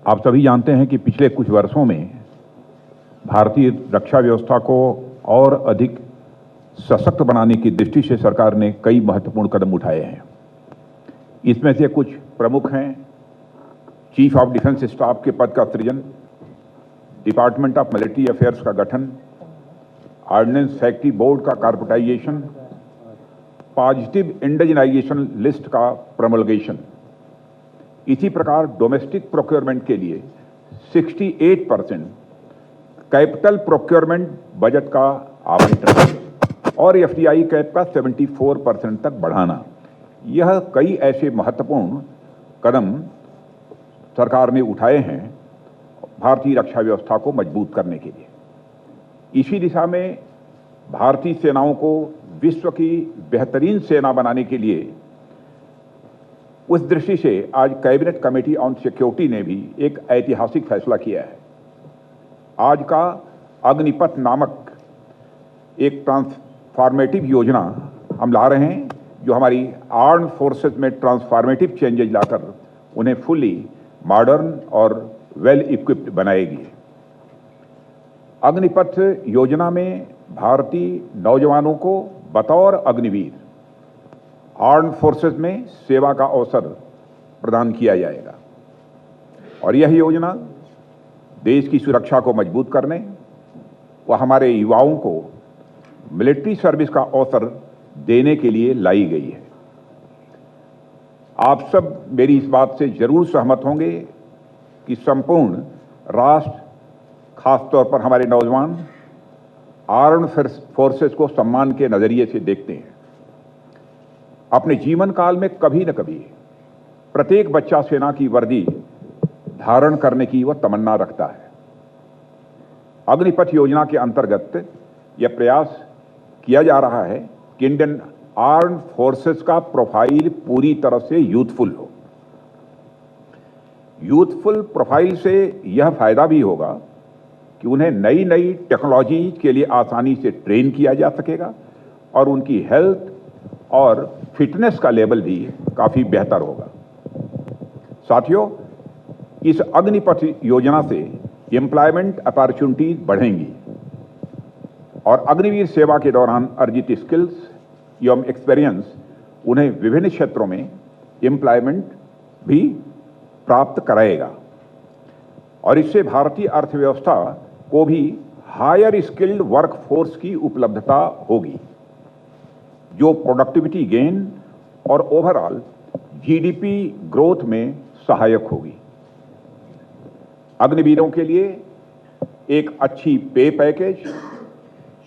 आप सभी जानते हैं कि पिछले कुछ वर्षों में भारतीय रक्षा व्यवस्था को और अधिक सशक्त बनाने की दृष्टि से सरकार ने कई महत्वपूर्ण कदम उठाए हैं। इसमें से कुछ प्रमुख हैं: चीफ ऑफ डिफेंस स्टाफ के पद का सृजन, डिपार्टमेंट ऑफ मिलिट्री अफेयर्स का गठन, ऑर्डिनेंस फैक्ट्री बोर्ड का कॉर्पोरेटाइजेशन, पॉजिटिव इंडिजिनाइजेशन लिस्ट का प्रमोलगेशन। इसी प्रकार डोमेस्टिक प्रोक्योरमेंट के लिए 68% कैपिटल प्रोक्योरमेंट बजट का आवंटन और एफडीआई कैप का 74% तक बढ़ाना, यह कई ऐसे महत्वपूर्ण कदम सरकार ने उठाए हैं भारतीय रक्षा व्यवस्था को मजबूत करने के लिए। इसी दिशा में भारतीय सेनाओं को विश्व की बेहतरीन सेना बनाने के लिए उस दृष्टि से आज कैबिनेट कमेटी ऑन सिक्योरिटी ने भी एक ऐतिहासिक फैसला किया है। आज का अग्निपथ नामक एक ट्रांसफॉर्मेटिव योजना हम ला रहे हैं, जो हमारी आर्म्ड फोर्सेस में ट्रांसफॉर्मेटिव चेंजेज लाकर उन्हें फुली मॉडर्न और वेल इक्विप्ड बनाएगी। अग्निपथ योजना में भारतीय नौजवानों को बतौर अग्निवीर आर्म्ड फोर्सेस में सेवा का अवसर प्रदान किया जाएगा और यह योजना देश की सुरक्षा को मजबूत करने व हमारे युवाओं को मिलिट्री सर्विस का अवसर देने के लिए लाई गई है। आप सब मेरी इस बात से जरूर सहमत होंगे कि संपूर्ण राष्ट्र, खासतौर पर हमारे नौजवान, आर्म्ड फोर्सेस को सम्मान के नजरिए से देखते हैं। अपने जीवन काल में कभी न कभी प्रत्येक बच्चा सेना की वर्दी धारण करने की वह तमन्ना रखता है। अग्निपथ योजना के अंतर्गत यह प्रयास किया जा रहा है कि इंडियन आर्म्ड फोर्सेस का प्रोफाइल पूरी तरह से यूथफुल हो। यूथफुल प्रोफाइल से यह फायदा भी होगा कि उन्हें नई नई टेक्नोलॉजी के लिए आसानी से ट्रेन किया जा सकेगा और उनकी हेल्थ और फिटनेस का लेवल भी काफी बेहतर होगा। साथियों, इस अग्निपथ योजना से एम्प्लॉयमेंट अपॉर्चुनिटीज बढ़ेंगी और अग्निवीर सेवा के दौरान अर्जित स्किल्स एवं एक्सपीरियंस उन्हें विभिन्न क्षेत्रों में एम्प्लॉयमेंट भी प्राप्त कराएगा और इससे भारतीय अर्थव्यवस्था को भी हायर स्किल्ड वर्कफोर्स की उपलब्धता होगी, जो प्रोडक्टिविटी गेन और ओवरऑल जीडीपी ग्रोथ में सहायक होगी। अग्निवीरों के लिए एक अच्छी पे पैकेज,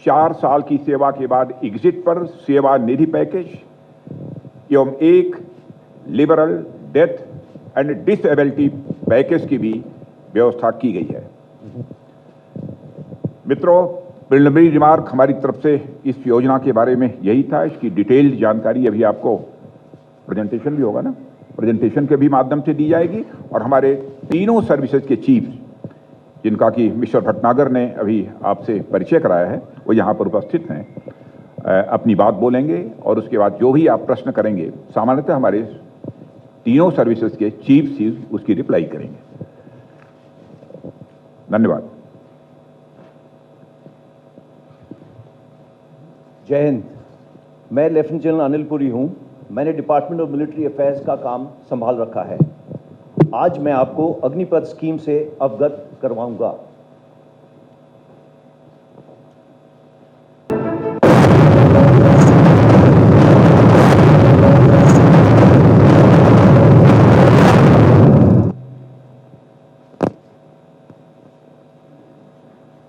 4 साल की सेवा के बाद एग्जिट पर सेवा निधि पैकेज एवं एक liberal death and disability package की भी व्यवस्था की गई है। मित्रों, प्रिलिमिनरी रिमार्क हमारी तरफ से इस योजना के बारे में यही था। इसकी डिटेल्ड जानकारी अभी आपको प्रेजेंटेशन भी होगा ना, प्रेजेंटेशन के भी माध्यम से दी जाएगी और हमारे तीनों सर्विसेज के चीफ, जिनका कि मिस्टर भटनागर ने अभी आपसे परिचय कराया है, वो यहाँ पर उपस्थित हैं, अपनी बात बोलेंगे और उसके बाद जो भी आप प्रश्न करेंगे सामान्यतः हमारे तीनों सर्विसेज के चीफ उसकी रिप्लाई करेंगे। धन्यवाद। जय हिंद। मैं लेफ्टिनेंट जनरल अनिल पुरी हूं। मैंने डिपार्टमेंट ऑफ मिलिट्री अफेयर्स का काम संभाल रखा है। आज मैं आपको अग्निपथ स्कीम से अवगत करवाऊंगा।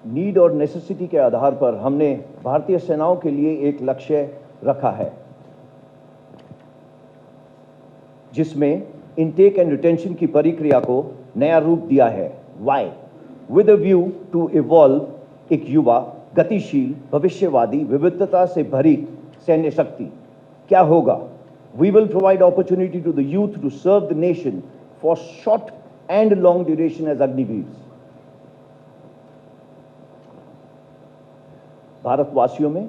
नीड और नेसेसिटी के आधार पर हमने भारतीय सेनाओं के लिए एक लक्ष्य रखा है, जिसमें इनटेक एंड रिटेंशन की प्रक्रिया को नया रूप दिया है। Why? With a view to evolve एक युवा, गतिशील, भविष्यवादी, विविधता से भरी सैन्य शक्ति। क्या होगा? We will provide opportunity to the youth to serve the nation for short and long duration as Agniveers. भारतवासियों में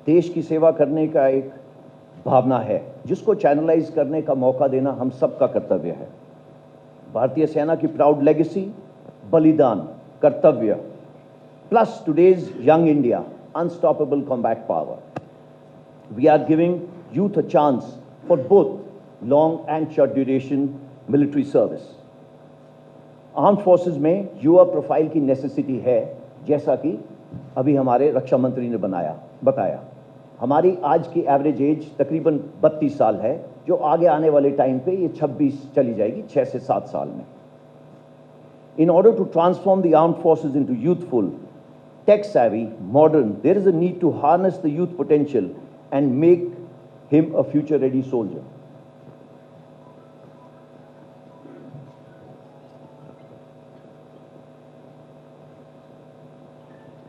देश की सेवा करने का एक भावना है, जिसको चैनलाइज करने का मौका देना हम सबका कर्तव्य है। भारतीय सेना की प्राउड लेगेसी, बलिदान, कर्तव्य, plus today's young India, unstoppable combat power. We are giving youth a chance for both long and short duration military service. Armed forces में युवा प्रोफाइल की नेसेसिटी है, जैसा कि अभी हमारे रक्षा मंत्री ने बताया। हमारी आज की एवरेज एज तकरीबन 32 साल है, जो आगे आने वाले टाइम पे ये 26 चली जाएगी, 6 से 7 साल में। In order to transform the armed forces into youthful, tech-savvy, modern, there is a need to harness the youth potential and make him a future-ready soldier.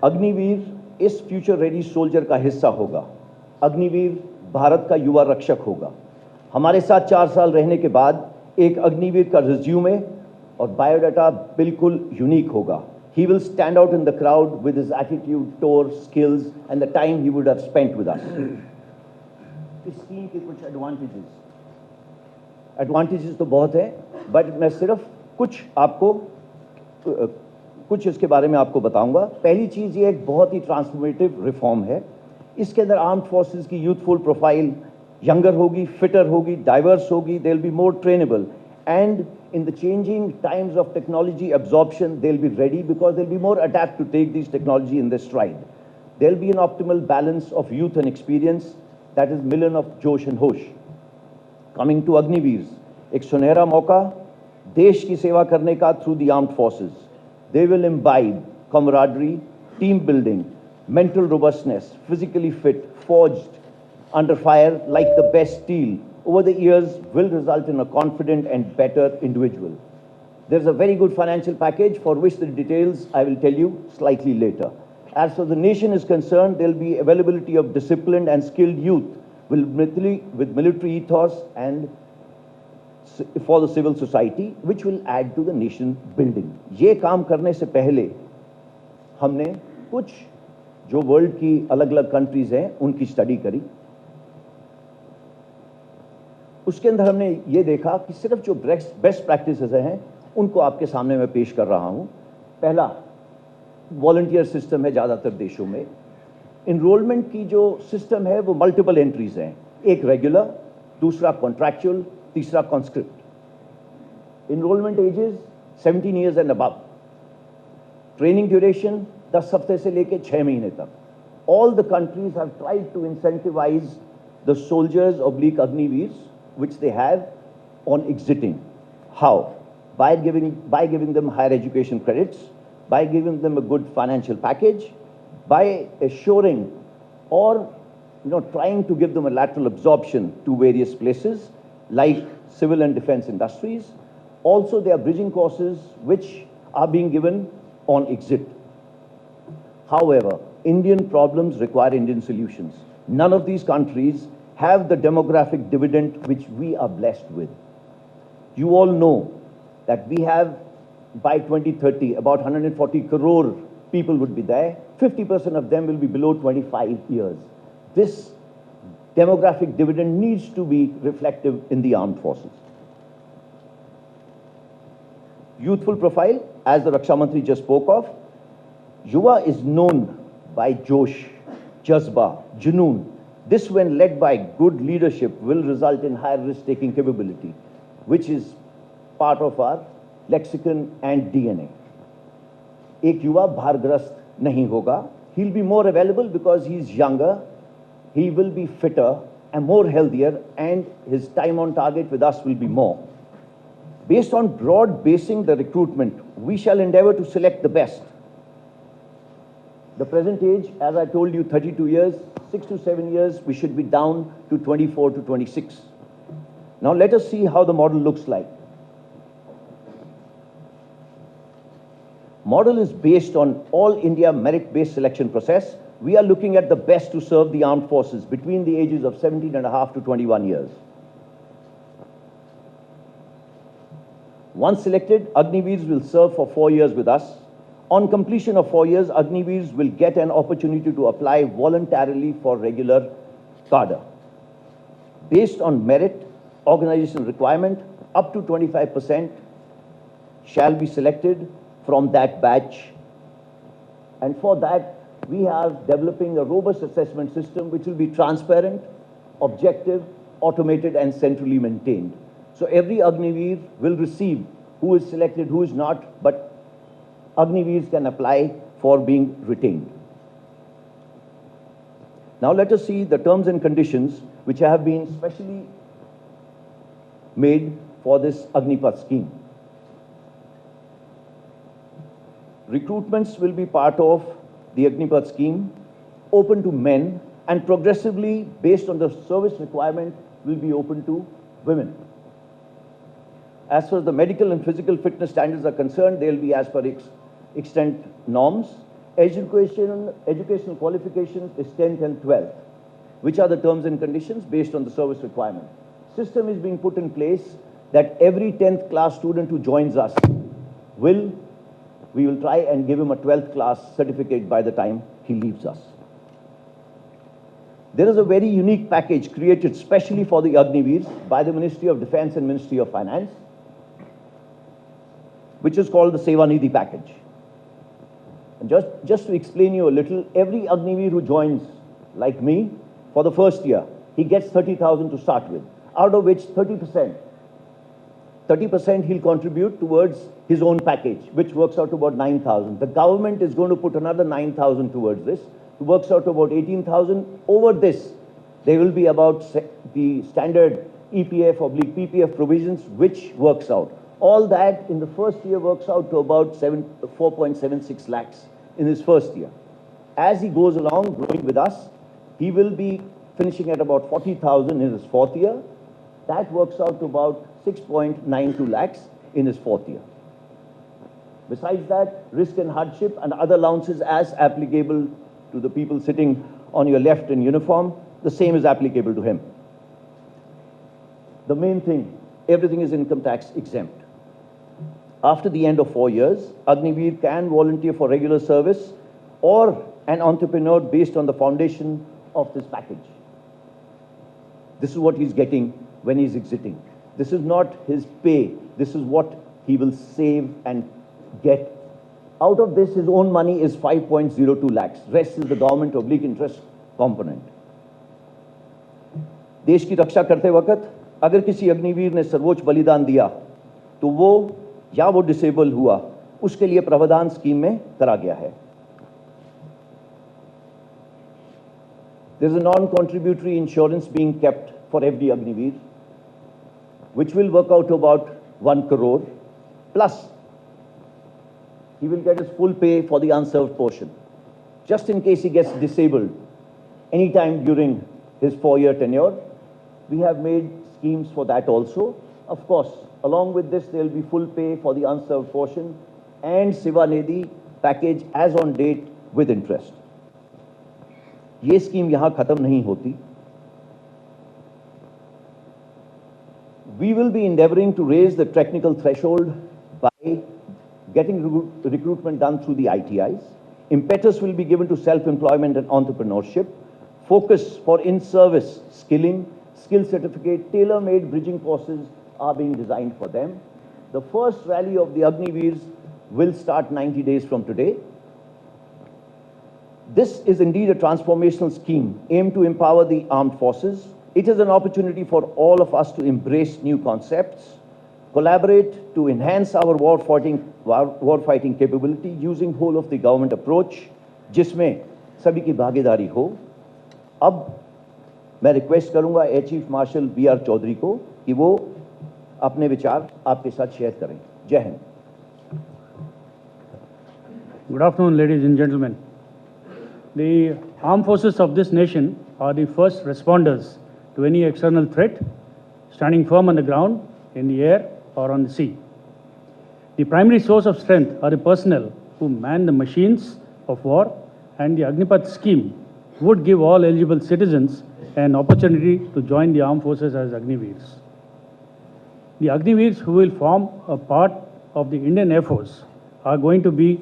Agniveer इस फ्यूचर रेडी सोल्जर का हिस्सा होगा। अग्निवीर भारत का युवा रक्षक होगा। हमारे साथ 4 साल रहने के बाद एक अग्निवीर का रिज्यूमे और बायोडाटा बिल्कुल यूनिक होगा। He will stand out in the crowd with his attitude, tour, skills and the time he would have spent with us. इस स्कीम के कुछ एडवांटेजेस तो बहुत है, बट मैं सिर्फ कुछ इसके बारे में आपको बताऊंगा। पहली चीज, ये एक बहुत ही ट्रांसफॉर्मेटिव रिफॉर्म है। इसके अंदर आर्म्ड फोर्सेस की यूथफुल प्रोफाइल यंगर होगी, फिटर होगी, डाइवर्स होगी, they will be more trainable and in the changing times of technology absorption, they'll be ready because they'll be more adapt to take these technology in their stride. There'll be an optimal balance of youth and experience, that is million of josh and hosh. Coming to Agniveers, एक सुनहरा मौका देश की सेवा करने का through the armed forces. They will imbibe camaraderie, team building, mental robustness, physically fit, forged under fire like the best steel. Over the years will result in a confident and better individual. There is a very good financial package for which the details I will tell you slightly later. As far as the nation is concerned, there will be availability of disciplined and skilled youth with military ethos and for the civil society, which will add to the nation building. ये काम करने से पहले हमने कुछ जो world की अलग-अलग कंट्रीज हैं उनकी स्टडी करी। उसके अंदर हमने ये देखा कि सिर्फ जो बेस्ट प्रैक्टिसेस हैं उनको आपके सामने मैं पेश कर रहा हूं। पहला, वॉलंटियर सिस्टम है ज़्यादातर देशों में। इनरोलमेंट की जो सिस्टम है वो मल्टीपल एंट्रीज हैं, एक रेगुलर, दूसरा कॉन्ट्रैक्चुअल, तीसरा conscript. Enrolment ages 17 years and above. Training duration 10 हफ्ते से लेकर 6 महीने तक। All the countries have tried to incentivise the soldiers oblique Agniveers which they have on exiting. How? By giving them higher education credits, by giving them a good financial package, by assuring or trying to give them a lateral absorption to various places like civil and defense industries. Also, there are bridging courses which are being given on exit. However, Indian problems require Indian solutions. None of these countries have the demographic dividend which we are blessed with. You all know that we have, by 2030, about 140 crore people would be there. 50% of them will be below 25 years. This demographic dividend needs to be reflective in the armed forces. Youthful profile, as the Raksha Mantri just spoke of, Yuva is known by Josh, Jazba, Junoon. This, when led by good leadership, will result in higher risk-taking capability, which is part of our lexicon and DNA. एक युवा भारग्रस्त नहीं होगा. He'll be more available because he's younger. He will be fitter and more healthier, and his time on target with us will be more. Based on broad basing the recruitment, we shall endeavor to select the best. The present age, as I told you, 32 years, 6 to 7 years, we should be down to 24 to 26. Now let us see how the model looks like. Model is based on all India merit-based selection process. We are looking at the best to serve the armed forces between the ages of 17.5 to 21 years. Once selected, Agniveers will serve for 4 years with us. On completion of 4 years, Agniveers will get an opportunity to apply voluntarily for regular cadre. Based on merit, organizational requirement, up to 25% shall be selected from that batch. And for that, we are developing a robust assessment system which will be transparent, objective, automated, and centrally maintained. So every Agniveer will receive who is selected, who is not, but Agniveers can apply for being retained. Now let us see the terms and conditions which have been specially made for this Agnipath scheme. Recruitments will be part of the Agnipath scheme, open to men, and progressively, based on the service requirement, will be open to women. As far as the medical and physical fitness standards are concerned, they will be as per extent norms. Educational qualifications is 10th and 12th, which are the terms and conditions based on the service requirement. System is being put in place that every 10th class student who joins us we will try and give him a 12th class certificate by the time he leaves us. There is a very unique package created specially for the Agniveers by the Ministry of Defence and Ministry of Finance, which is called the Sevanidhi package. And just to explain you a little, every Agniveer who joins, like me, for the first year, he gets 30,000 to start with, out of which 30% he'll contribute towards his own package, which works out to about 9,000. The government is going to put another 9,000 towards this. It works out to about 18,000. Over this, there will be about the standard EPF/PPF provisions, which works out. All that in the first year works out to about 4.76 lakhs in his first year. As he goes along, growing with us, he will be finishing at about 40,000 in his fourth year. That works out to about 6.92 lakhs in his fourth year. Besides that, risk and hardship and other allowances as applicable to the people sitting on your left in uniform, the same is applicable to him. The main thing, everything is income tax exempt. After the end of 4 years, Agniveer can volunteer for regular service or an entrepreneur based on the foundation of this package. This is what he's getting when he's exiting. This is not his pay. This is what he will save and get. Out of this, his own money is 5.02 lakhs. Rest is the government oblique interest component. देश की रक्षा करते वक्त अगर किसी अग्निवीर ने सर्वोच्च बलिदान दिया तो वो या वो डिसेबल हुआ, उसके लिए प्रावधान स्कीम में करा गया है. There is a non-contributory insurance being kept for every Agniveer, which will work out to about 1 crore. Plus, he will get his full pay for the unserved portion, just in case he gets disabled anytime during his 4-year tenure. We have made schemes for that also. Of course, along with this, there will be full pay for the unserved portion and Sevanidhi package as on date with interest. ये scheme यहाँ खत्म नहीं होती. We will be endeavoring to raise the technical threshold by getting recruitment done through the ITIs. Impetus will be given to self-employment and entrepreneurship. Focus for in-service skilling, skill certificate, tailor-made bridging courses are being designed for them. The first rally of the Agniveers will start 90 days from today. This is indeed a transformational scheme aimed to empower the armed forces. It is an opportunity for all of us to embrace new concepts, collaborate to enhance our war-fighting capability using whole of the government approach, जिसमें सभी की भागीदारी हो. अब मैं request करूंगा air chief marshal V.R. Chaudhary को कि वो अपने विचार आपके साथ शेयर करें. जय Hind. Good afternoon, ladies and gentlemen. The armed forces of this nation are the first responders to any external threat, standing firm on the ground, in the air, or on the sea. The primary source of strength are the personnel who man the machines of war, and the Agnipath scheme would give all eligible citizens an opportunity to join the armed forces as Agniveers. The Agniveers who will form a part of the Indian Air Force are going to be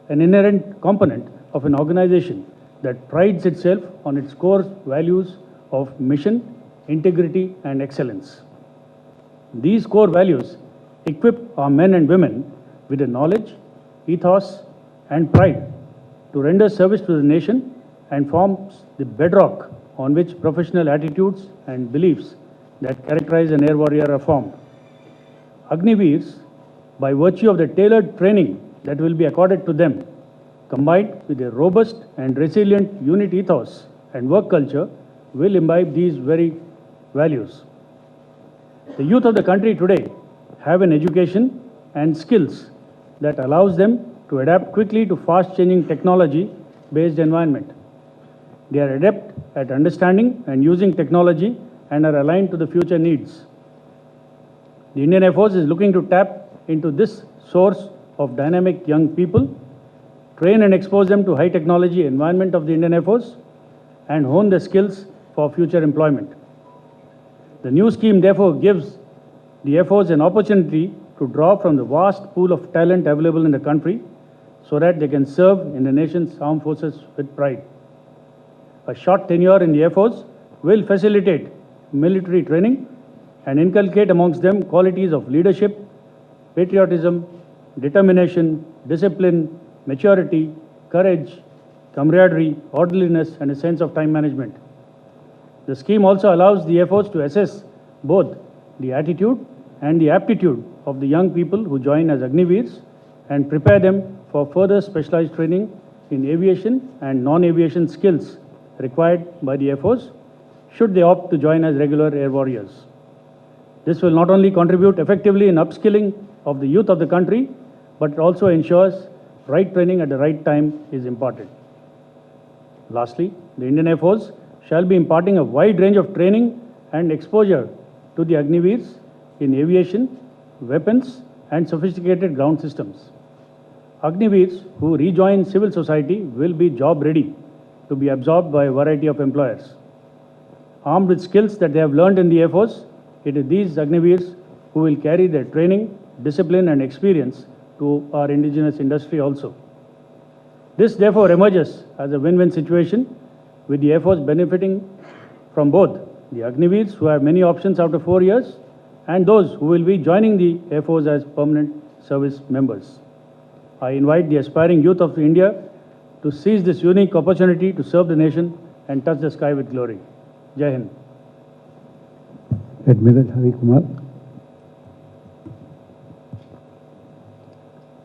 an inherent component of an organization that prides itself on its core values of mission, integrity, and excellence. These core values equip our men and women with the knowledge, ethos, and pride to render service to the nation and forms the bedrock on which professional attitudes and beliefs that characterize an air warrior are formed. Agniveers, by virtue of the tailored training that will be accorded to them, combined with a robust and resilient unit ethos and work culture, will imbibe these very values. The youth of the country today have an education and skills that allows them to adapt quickly to fast-changing technology-based environment. They are adept at understanding and using technology and are aligned to the future needs. The Indian Air Force is looking to tap into this source of dynamic young people, train and expose them to high technology environment of the Indian Air Force, and hone their skills for future employment. The new scheme therefore gives the Air Force an opportunity to draw from the vast pool of talent available in the country so that they can serve in the nation's armed forces with pride. A short tenure in the Air Force will facilitate military training and inculcate amongst them qualities of leadership, patriotism, determination, discipline, maturity, courage, camaraderie, orderliness, and a sense of time management. The scheme also allows the Air Force to assess both the attitude and the aptitude of the young people who join as Agniveers and prepare them for further specialized training in aviation and non-aviation skills required by the Air Force should they opt to join as regular air warriors. This will not only contribute effectively in upskilling of the youth of the country, but it also ensures right training at the right time is imparted. Lastly, the Indian Air Force shall be imparting a wide range of training and exposure to the Agniveers in aviation, weapons, and sophisticated ground systems. Agniveers who rejoin civil society will be job ready to be absorbed by a variety of employers. Armed with skills that they have learned in the Air Force, it is these Agniveers who will carry their training, discipline, and experience to our indigenous industry also. This therefore emerges as a win-win situation, with the Air Force benefiting from both the Agniveers who have many options after 4 years and those who will be joining the Air Force as permanent service members. I invite the aspiring youth of India to seize this unique opportunity to serve the nation and touch the sky with glory. Jai Hind. Admiral Ajay Kumar.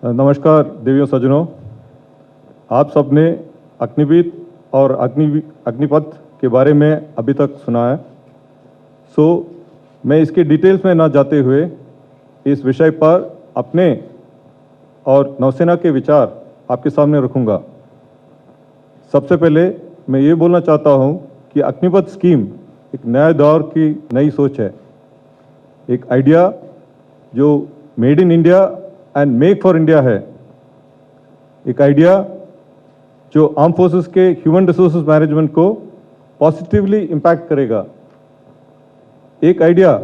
नमस्कार देवियों सज्जनों, आप सबने अग्निवीर और अग्निपथ के बारे में अभी तक सुना है। मैं इसके डिटेल्स में ना जाते हुए इस विषय पर अपने और नौसेना के विचार आपके सामने रखूंगा। सबसे पहले मैं ये बोलना चाहता हूं कि अग्निपथ स्कीम एक नए दौर की नई सोच है, एक आइडिया जो made in India and make for India है, एक आइडिया जो आर्म फोर्सेस के ह्यूमन रिसोर्सेज मैनेजमेंट को पॉजिटिवली इम्पैक्ट करेगा, एक आइडिया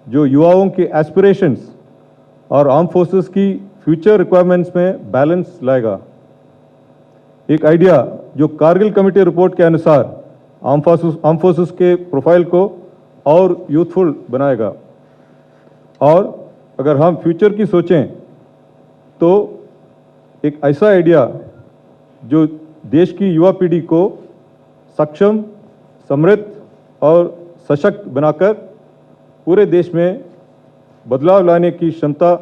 जो युवाओं के एस्पिरेशंस और आर्म फोर्सेस की फ्यूचर रिक्वायरमेंट्स में बैलेंस लाएगा, एक आइडिया जो कारगिल कमेटी रिपोर्ट के अनुसार आर्म फोर्सेस के प्रोफाइल को और यूथफुल बनाएगा। और अगर हम फ्यूचर की सोचें तो एक ऐसा आइडिया जो देश की युवा पीढ़ी को सक्षम, समृद्ध और सशक्त बनाकर पूरे देश में बदलाव लाने की क्षमता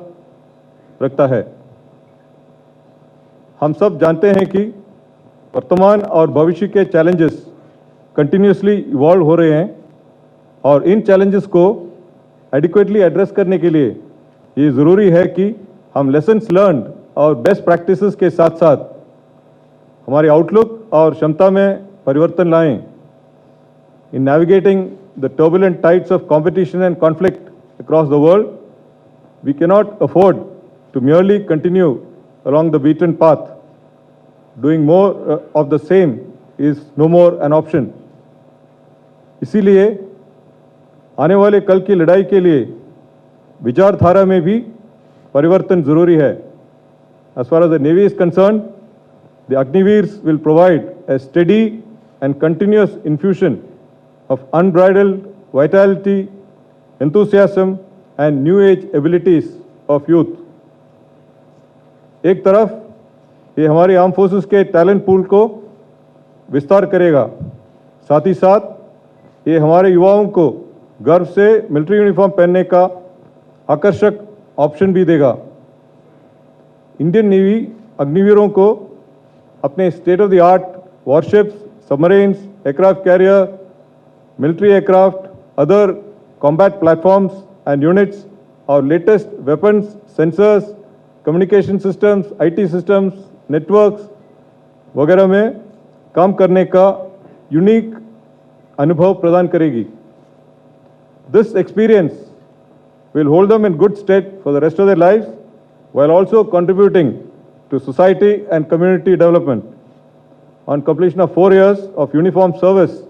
रखता है। हम सब जानते हैं कि वर्तमान और भविष्य के चैलेंजेस कंटिन्यूसली इवॉल्व हो रहे हैं और इन चैलेंजेस को एडिक्वेटली एड्रेस करने के लिए ये ज़रूरी है कि हम लेसन्स लर्न और बेस्ट प्रैक्टिसेस के साथ साथ हमारे आउटलुक और क्षमता में परिवर्तन लाएं। In navigating the turbulent tides of competition and conflict across the world, we cannot afford to merely continue along the beaten path. Doing more of the same is no more an option. इसीलिए आने वाले कल की लड़ाई के लिए विचारधारा में भी परिवर्तन जरूरी है। As far as the Navy is concerned, the Agniveers will provide a steady and continuous infusion of unbridled vitality, enthusiasm, and new age abilities of youth. एक तरफ ये हमारी आर्म फोर्सेस के टैलेंट पूल को विस्तार करेगा, साथ ही साथ ये हमारे युवाओं को गर्व से मिलिट्री यूनिफॉर्म पहनने का आकर्षक ऑप्शन भी देगा। इंडियन नेवी अग्निवीरों को अपने state of the art warships, submarines, aircraft carrier, military aircraft, other combat platforms and units, our latest weapons, sensors, communication systems, IT systems, networks वगैरह में काम करने का यूनिक अनुभव प्रदान करेगी। This experience will hold them in good stead for the rest of their lives while also contributing to society and community development. On completion of 4 years of uniform service,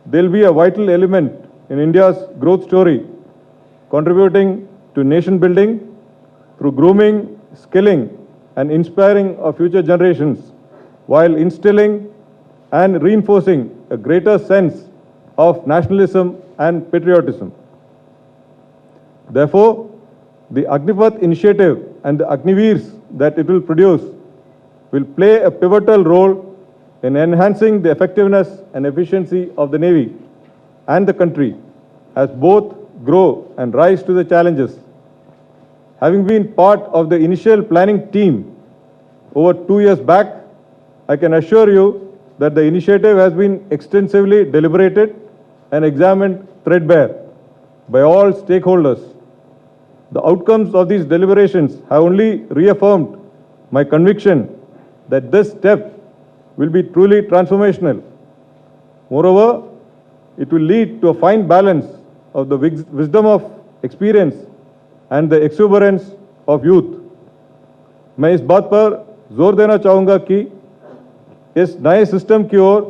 they will be a vital element in India's growth story, contributing to nation building through grooming, skilling, and inspiring of future generations, while instilling and reinforcing a greater sense of nationalism and patriotism. Therefore, the Agnipath initiative and the Agniveers that it will produce will play a pivotal role in enhancing the effectiveness and efficiency of the Navy and the country as both grow and rise to the challenges. Having been part of the initial planning team over 2 years back, I can assure you that the initiative has been extensively deliberated and examined threadbare by all stakeholders. The outcomes of these deliberations have only reaffirmed my conviction that this step will be truly transformational. Moreover, it will lead to a fine balance of the wisdom of experience and the exuberance of youth. मैं इस बात पर जोर देना चाहूँगा कि इस नए सिस्टम की ओर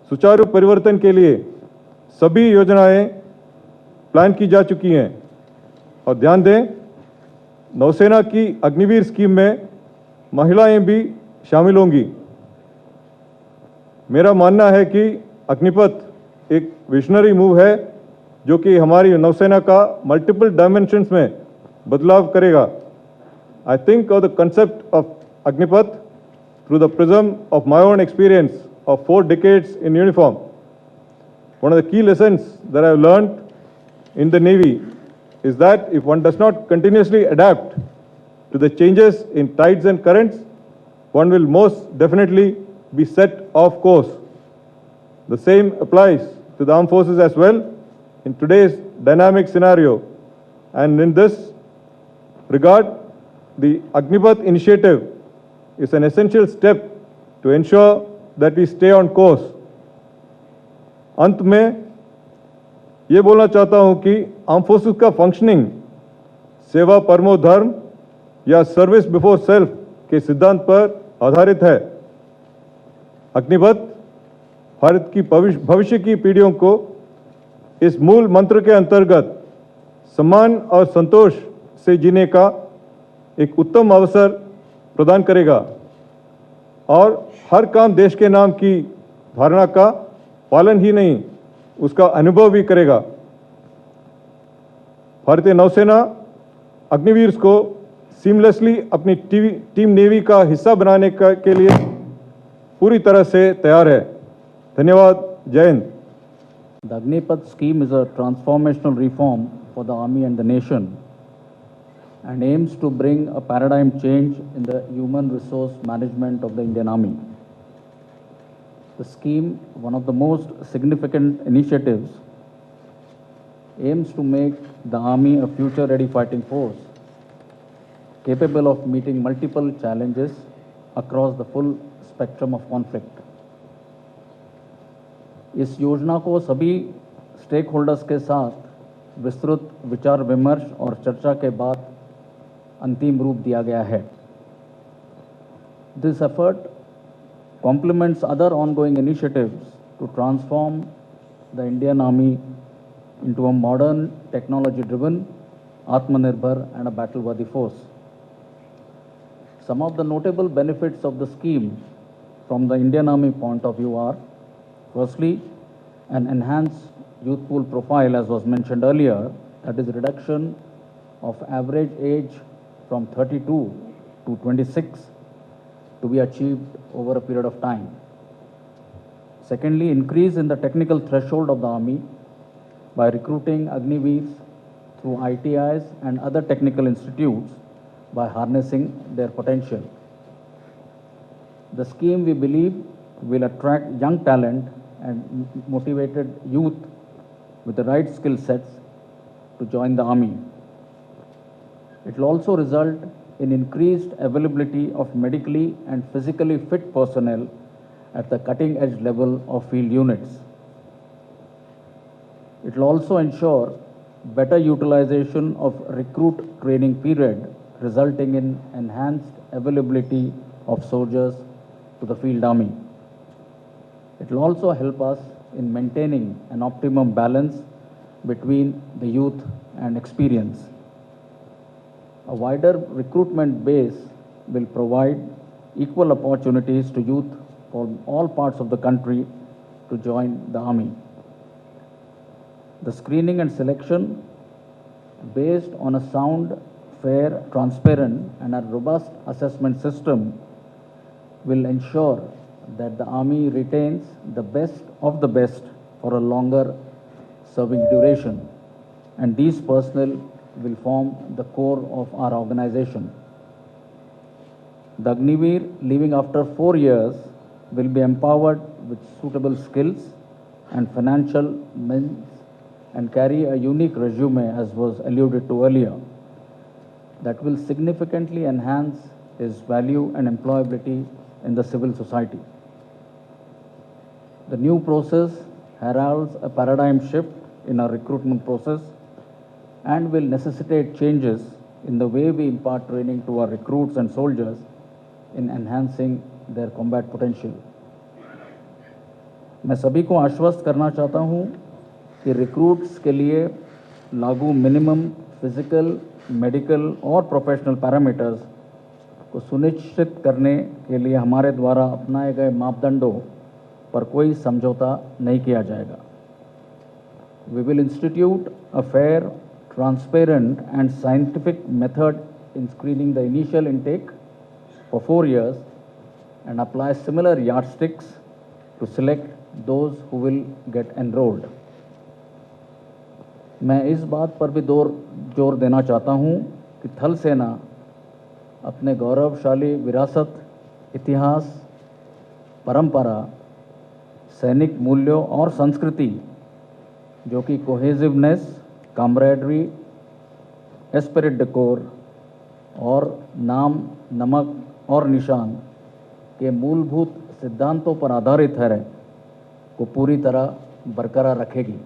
सुचारू परिवर्तन के लिए सभी योजनाएं प्लान की जा चुकी हैं और ध्यान दें, नौसेना की अग्निवीर स्कीम में महिलाएं भी शामिल होंगी। मेरा मानना है कि अग्निपथ एक विजनरी मूव है जो कि हमारी नौसेना का मल्टीपल डायमेंशंस में बदलाव करेगा। I think of the concept of Agnipath through the prism of my own experience of 4 decades in uniform. One of the key lessons that I have learned in the Navy is that if one does not continuously adapt to the changes in tides and currents, one will most definitely be set off course. The same applies to the armed forces as well in today's dynamic scenario. And in this regard, the Agnipath initiative is an essential step to ensure that we stay on course. अंत में ये बोलना चाहता हूं कि arm forces का functioning सेवा परमो धर्म या सर्विस बिफोर सेल्फ के सिद्धांत पर आधारित है। अग्निपथ भारत की भविष्य की पीढ़ियों को इस मूल मंत्र के अंतर्गत सम्मान और संतोष से जीने का एक उत्तम अवसर प्रदान करेगा और हर काम देश के नाम की धारणा का पालन ही नहीं, उसका अनुभव भी करेगा। भारतीय नौसेना अग्निवीर्स को सीमलेसली अपनी टीम नेवी का हिस्सा बनाने के लिए पूरी तरह से तैयार है। धन्यवाद। जय Hind. The Agnipath scheme is a transformational reform for the Army and the nation and aims to bring a paradigm change in the human resource management of the Indian Army. The scheme, one of the most significant initiatives, aims to make the Army a future-ready fighting force capable of meeting multiple challenges across the full spectrum of conflict. इस योजना को सभी stake holders के साथ विस्तृत विचार विमर्श और चर्चा के बाद अंतिम रूप दिया गया है। This effort complements other ongoing initiatives to transform the Indian Army into a modern, technology-driven, Atmanirbhar and a battle-worthy force. Some of the notable benefits of the scheme from the Indian Army point of view are: firstly, an enhanced youth pool profile, as was mentioned earlier, that is reduction of average age from 32 to 26 to be achieved over a period of time. Secondly, increase in the technical threshold of the Army by recruiting Agniveers through ITIs and other technical institutes by harnessing their potential. The scheme, we believe, will attract young talent and motivated youth with the right skill sets to join the Army. It will also result in increased availability of medically and physically fit personnel at the cutting edge level of field units. It will also ensure better utilization of recruit training period, resulting in enhanced availability of soldiers to the field army. It will also help us in maintaining an optimum balance between the youth and experience. A wider recruitment base will provide equal opportunities to youth from all parts of the country to join the army. The screening and selection, based on a sound, fair, transparent, and a robust assessment system, will ensure that the Army retains the best of the best for a longer serving duration, and these personnel will form the core of our organization. The Agniveer, leaving after 4 years, will be empowered with suitable skills and financial means and carry a unique resume, as was alluded to earlier, that will significantly enhance his value and employability in the civil society. The new process heralds a paradigm shift in our recruitment process and will necessitate changes in the way we impart training to our recruits and soldiers in enhancing their combat potential. मैं सभी को आश्वस्त करना चाहता हूं कि recruits के लिए लागू मिनिमम फिजिकल, मेडिकल और प्रोफेशनल पैरामीटर्स को सुनिश्चित करने के लिए हमारे द्वारा अपनाए गए मापदंडों पर कोई समझौता नहीं किया जाएगा. We will institute a fair, transparent and scientific method in screening the initial intake for 4 years and apply similar yardsticks to select those who will get enrolled. मैं इस बात पर भी जोर देना चाहता हूं कि थल सेना अपने गौरवशाली विरासत, इतिहास, परंपरा, सैनिक मूल्यों और संस्कृति, जो कि कोहेसिवनेस, कामरेडरी, एस्पिरिट डेकोर और नाम, नमक और निशान के मूलभूत सिद्धांतों पर आधारित है, को पूरी तरह बरकरार रखेगी.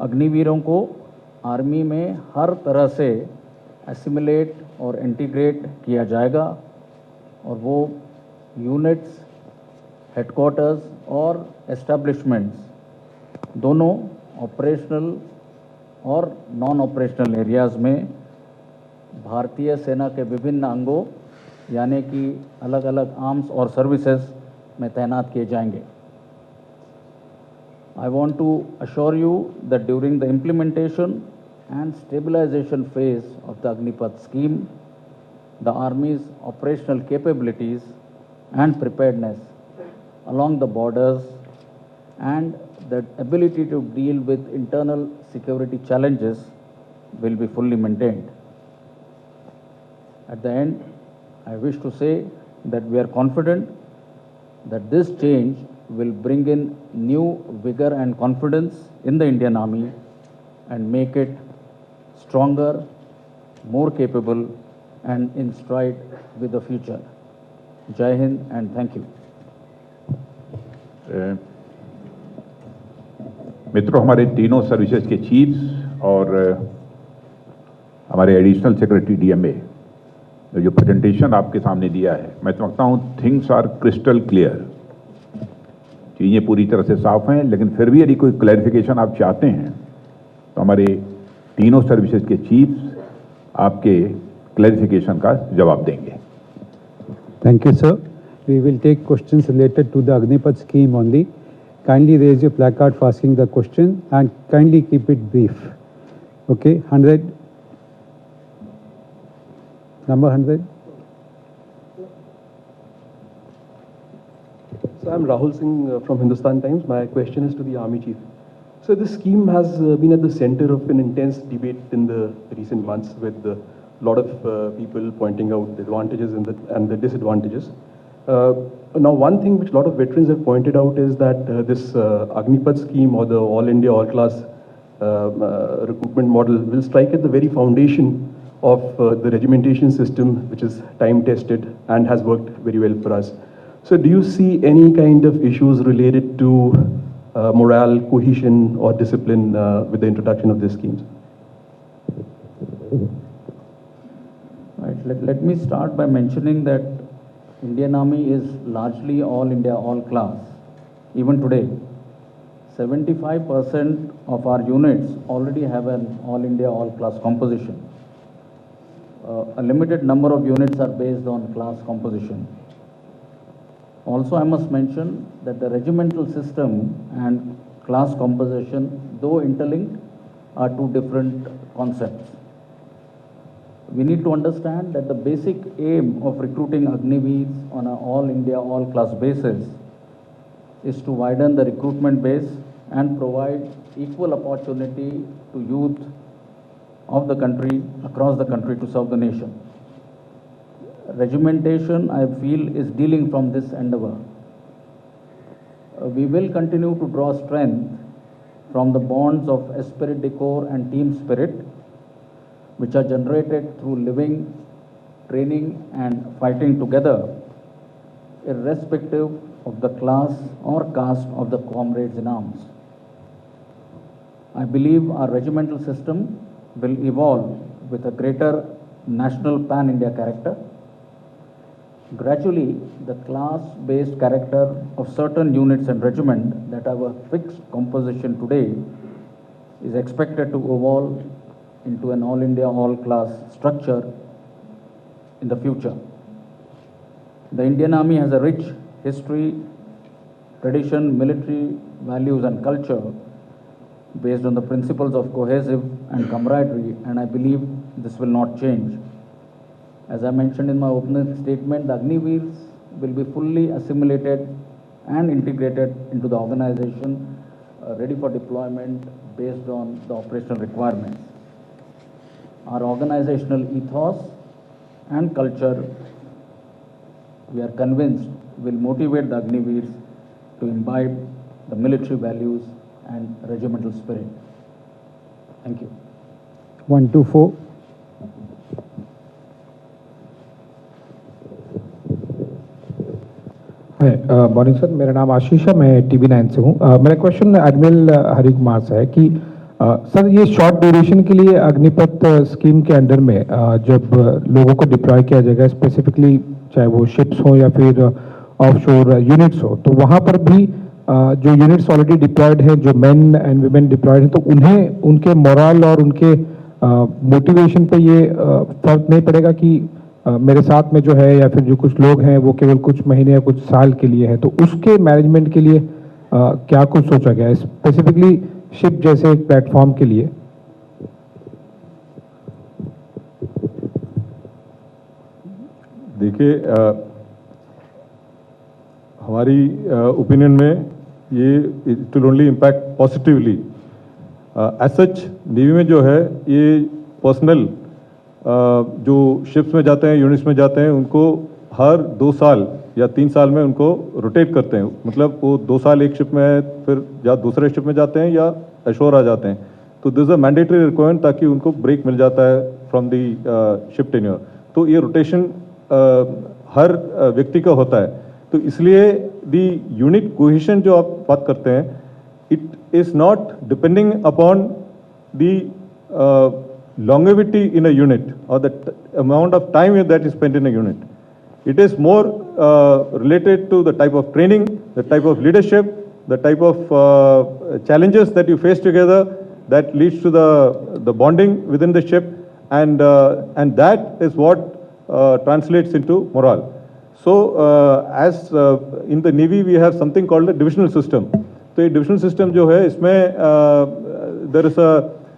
अग्निवीरों को आर्मी में हर तरह से एसिमिलेट और इंटीग्रेट किया जाएगा और वो यूनिट्स, हेडक्वार्टर्स और एस्टेब्लिशमेंट्स दोनों ऑपरेशनल और नॉन ऑपरेशनल एरियाज़ में भारतीय सेना के विभिन्न अंगों यानी कि अलग अलग आर्म्स और सर्विसेज में तैनात किए जाएंगे. I want to assure you that during the implementation and stabilization phase of the Agnipath scheme, the Army's operational capabilities and preparedness along the borders and the ability to deal with internal security challenges will be fully maintained. At the end, I wish to say that we are confident that this change will bring in new vigor and confidence in the Indian Army and make it stronger, more capable and in stride with the future. Jai Hind and thank you. मित्रों, हमारे तीनों services के chiefs और हमारे additional secretary DMA जो presentation आपके सामने दिया है, मैं समझता हूँ थिंग्स आर क्रिस्टल क्लियर. चीज़ें पूरी तरह से साफ हैं, लेकिन फिर भी यदि कोई क्लैरिफिकेशन आप चाहते हैं तो हमारे तीनों सर्विसेज के चीफ्स आपके क्लैरिफिकेशन का जवाब देंगे. Thank you, sir. We will take questions related to the Agnipath scheme only. Kindly raise your placard for asking the question and kindly keep it brief. Okay, 100. Number 100. So I'm Rahul Singh from Hindustan Times. My question is to the Army Chief. So this scheme has been at the center of an intense debate in the recent months, with a lot of people pointing out the advantages and the disadvantages. Now, one thing which a lot of veterans have pointed out is that this Agnipath scheme, or the All India All Class recruitment model, will strike at the very foundation of the regimentation system, which is time tested and has worked very well for us. So do you see any kind of issues related to morale, cohesion or discipline with the introduction of these schemes? Right. Let me start by mentioning that Indian Army is largely all India, all class. Even today, 75% of our units already have an all India, all class composition. A limited number of units are based on class composition. Also, I must mention that the regimental system and class composition, though interlinked, are two different concepts. We need to understand that the basic aim of recruiting Agniveers on an all India, all class basis is to widen the recruitment base and provide equal opportunity to youth of the country, across the country, to serve the nation. Regimentation, I feel, is dealing from this endeavor. We will continue to draw strength from the bonds of esprit de corps and team spirit, which are generated through living, training and fighting together, irrespective of the class or caste of the comrades in arms. I believe our regimental system will evolve with a greater national pan-India character. Gradually, the class-based character of certain units and regiments that have a fixed composition today is expected to evolve into an all-India, all-class structure in the future. The Indian Army has a rich history, tradition, military values and culture based on the principles of cohesive and camaraderie, and I believe this will not change. As I mentioned in my opening statement, the Agniveers will be fully assimilated and integrated into the organization, ready for deployment based on the operational requirements. Our organizational ethos and culture, we are convinced, will motivate the Agniveers to imbibe the military values and regimental spirit. Thank you. 124. Morning sir, मेरा नाम आशीष है, मैं TV9 से हूँ। मेरा question admiral Hari Kumar से है कि सर, ये शॉर्ट ड्यूरेशन के लिए अग्निपथ स्कीम के अंडर में जब लोगों को डिप्लॉय किया जाएगा, स्पेसिफिकली चाहे वो शिप्स हो या फिर ऑफशोर यूनिट्स हो, तो वहाँ पर भी जो यूनिट्स ऑलरेडी डिप्लॉयड हैं, जो मेन एंड वुमेन डिप्लॉयड हैं, तो उन्हें उनके मोरल और उनके मोटिवेशन पे ये फर्क नहीं पड़ेगा कि मेरे साथ में जो है या फिर जो कुछ लोग हैं वो केवल कुछ महीने या कुछ साल के लिए है, तो उसके मैनेजमेंट के लिए क्या कुछ सोचा गया है, स्पेसिफिकली शिप जैसे एक प्लेटफॉर्म के लिए? देखिए, हमारी ओपिनियन में ये it will only impact positively. As such navy में जो है ये पर्सनल जो शिप्स में जाते हैं, यूनिट्स में जाते हैं, उनको हर 2 साल या 3 साल में उनको रोटेट करते हैं। मतलब वो 2 साल एक शिप में है, फिर या दूसरे शिप में जाते हैं या अशोर आ जाते हैं। तो this is a mandatory requirement ताकि उनको ब्रेक मिल जाता है फ्रॉम दी शिप टेन्योर। तो ये रोटेशन हर व्यक्ति का होता है। तो इसलिए दी यूनिट कोहेशन जो आप बात करते हैं, it is not depending upon the longevity in a unit or the amount of time that is spent in a unit. It is more related to the type of training, the type of leadership, the type of challenges that you face together that leads to the bonding within the ship, and that is what translates into morale. So as in the Navy we have something called a divisional system. तो ये divisional system जो है, इसमें there is a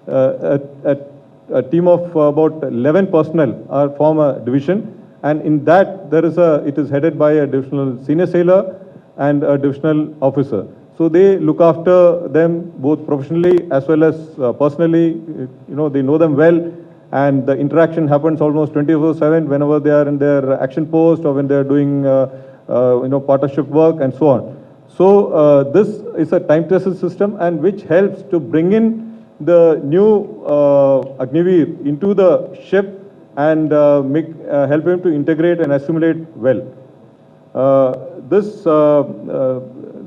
a team of about 11 personnel form a division, and in that it is headed by a divisional senior sailor and a divisional officer. So they look after them both professionally as well as personally. They know them well, and the interaction happens almost 24/7 whenever they are in their action post or when they are doing partnership work and so on. So this is a time-tested system, and which helps to bring in the new Agniveer into the ship and help him to integrate and assimilate well.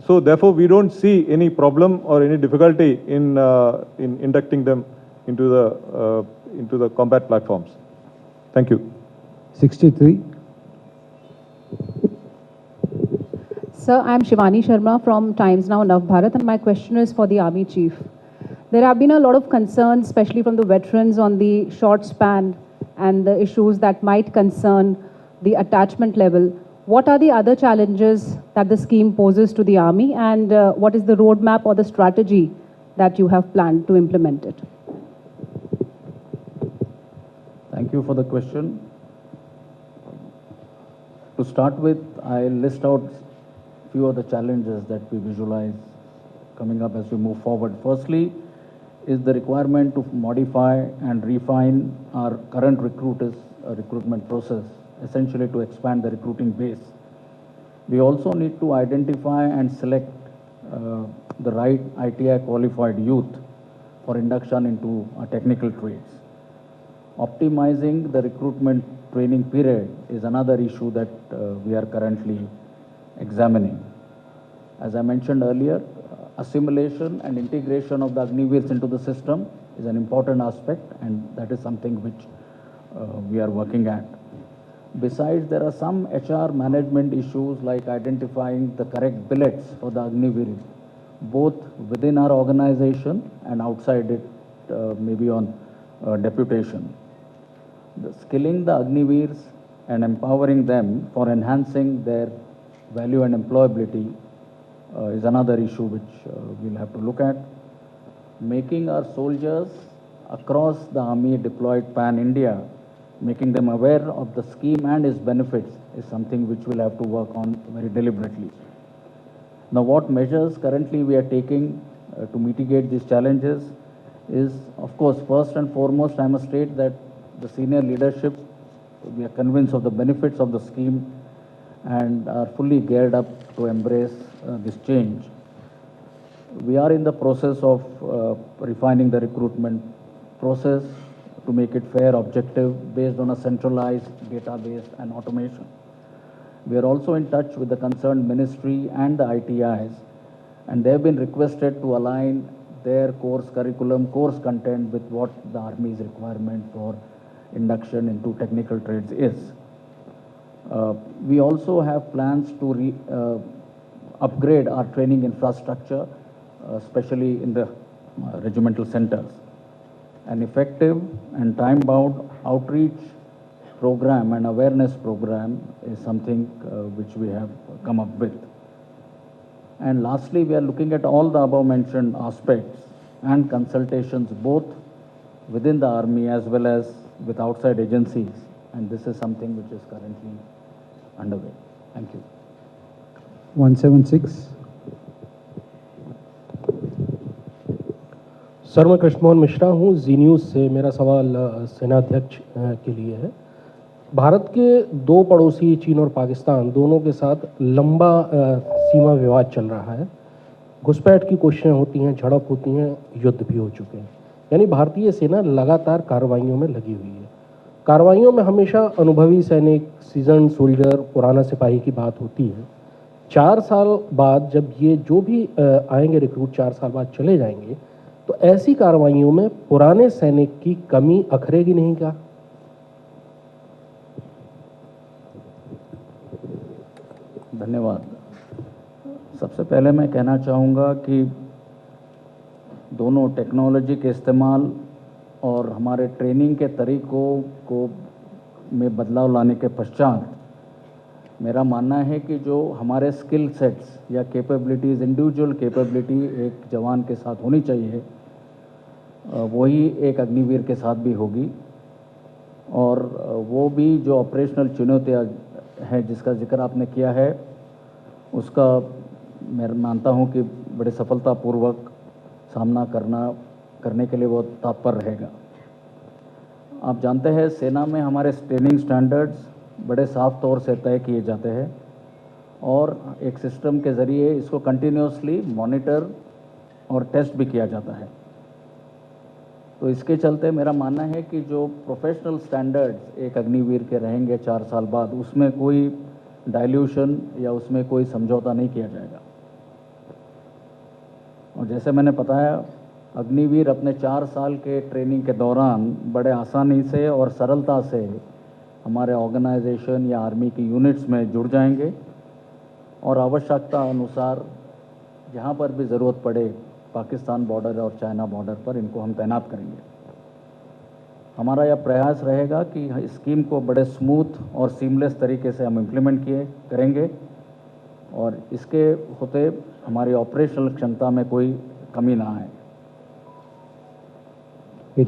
So therefore, we don't see any problem or any difficulty in inducting them into the combat platforms. Thank you. 63. Sir, I am Shivani Sharma from Times Now Nav Bharat, and my question is for the Army Chief. There have been a lot of concerns, especially from the veterans, on the short span and the issues that might concern the attachment level. What are the other challenges that the scheme poses to the Army, and what is the roadmap or the strategy that you have planned to implement it? Thank you for the question. To start with, I'll list out a few of the challenges that we visualize coming up as we move forward. Firstly, is the requirement to modify and refine our current recruitment process, essentially to expand the recruiting base. We also need to identify and select the right ITI qualified youth for induction into technical trades. Optimizing the recruitment training period is another issue that we are currently examining. As I mentioned earlier, assimilation and integration of the Agniveers into the system is an important aspect, and that is something which we are working at. Besides, there are some HR management issues like identifying the correct billets for the Agniveer, both within our organization and outside it, maybe on deputation. Skilling the Agniveers and empowering them for enhancing their value and employability is another issue which we'll have to look at. Making our soldiers across the Army deployed pan-India, making them aware of the scheme and its benefits is something which we'll have to work on very deliberately. Now, what measures currently we are taking to mitigate these challenges is, of course, first and foremost, I must state that the senior leadership, we are convinced of the benefits of the scheme and are fully geared up to embrace this change. We are in the process of refining the recruitment process to make it fair, objective, based on a centralized database and automation. We are also in touch with the concerned ministry and the ITIs, and they have been requested to align their course curriculum, course content with what the Army's requirement for induction into technical trades is. We also have plans to upgrade our training infrastructure, especially in the regimental centers. An effective and time-bound outreach program and awareness program is something which we have come up with. And lastly, we are looking at all the above-mentioned aspects and consultations both within the Army as well as with outside agencies, and this is something which is currently underway. Thank you. 176. Sir, मैं कृष्णमोहन मिश्रा हूँ, जी news से। मेरा सवाल सेनाध्यक्ष के लिए है। भारत के दो पड़ोसी चीन और पाकिस्तान दोनों के साथ लंबा सीमा विवाद चल रहा है। घुसपैठ की कोशिशें होती हैं, झड़प होती हैं, युद्ध भी हो चुके हैं। यानी भारतीय सेना लगातार कार्रवाइयों में लगी हुई है। कार्रवाइयों में हमेशा अनुभवी सैनिक, सीजन सोल्जर, पुराना सिपाही की बात होती है। 4 साल बाद जब ये जो भी आएंगे रिक्रूट 4 साल बाद चले जाएंगे, तो ऐसी कार्रवाइयों में पुराने सैनिक की कमी अखरेगी नहीं क्या? धन्यवाद। सबसे पहले मैं कहना चाहूँगा कि दोनों टेक्नोलॉजी के इस्तेमाल और हमारे ट्रेनिंग के तरीकों को में बदलाव लाने के पश्चात मेरा मानना है कि जो हमारे स्किल सेट्स या कैपेबिलिटीज़, इंडिविजुअल कैपेबिलिटी एक जवान के साथ होनी चाहिए, वही एक अग्निवीर के साथ भी होगी। और वो भी जो ऑपरेशनल चुनौतियाँ हैं जिसका जिक्र आपने किया है, उसका मैं मानता हूँ कि बड़े सफलतापूर्वक सामना करने के लिए वो तत्पर रहेगा। आप जानते हैं सेना में हमारे ट्रेनिंग स्टैंडर्ड्स बड़े साफ तौर से तय किए जाते हैं और एक सिस्टम के ज़रिए इसको कंटिन्यूसली मॉनिटर और टेस्ट भी किया जाता है। तो इसके चलते मेरा मानना है कि जो प्रोफेशनल स्टैंडर्ड्स एक अग्निवीर के रहेंगे 4 साल बाद, उसमें कोई डाइल्यूशन या उसमें कोई समझौता नहीं किया जाएगा। और जैसे मैंने बताया, अग्निवीर अपने 4 साल के ट्रेनिंग के दौरान बड़े आसानी से और सरलता से हमारे ऑर्गेनाइजेशन या आर्मी की यूनिट्स में जुड़ जाएंगे और आवश्यकता अनुसार जहाँ पर भी ज़रूरत पड़े पाकिस्तान बॉर्डर और चाइना बॉर्डर पर इनको हम तैनात करेंगे। हमारा यह प्रयास रहेगा कि इस स्कीम को बड़े स्मूथ और सीमलेस तरीके से हम इम्प्लीमेंट करेंगे और इसके होते हमारी ऑपरेशनल क्षमता में कोई कमी ना आए।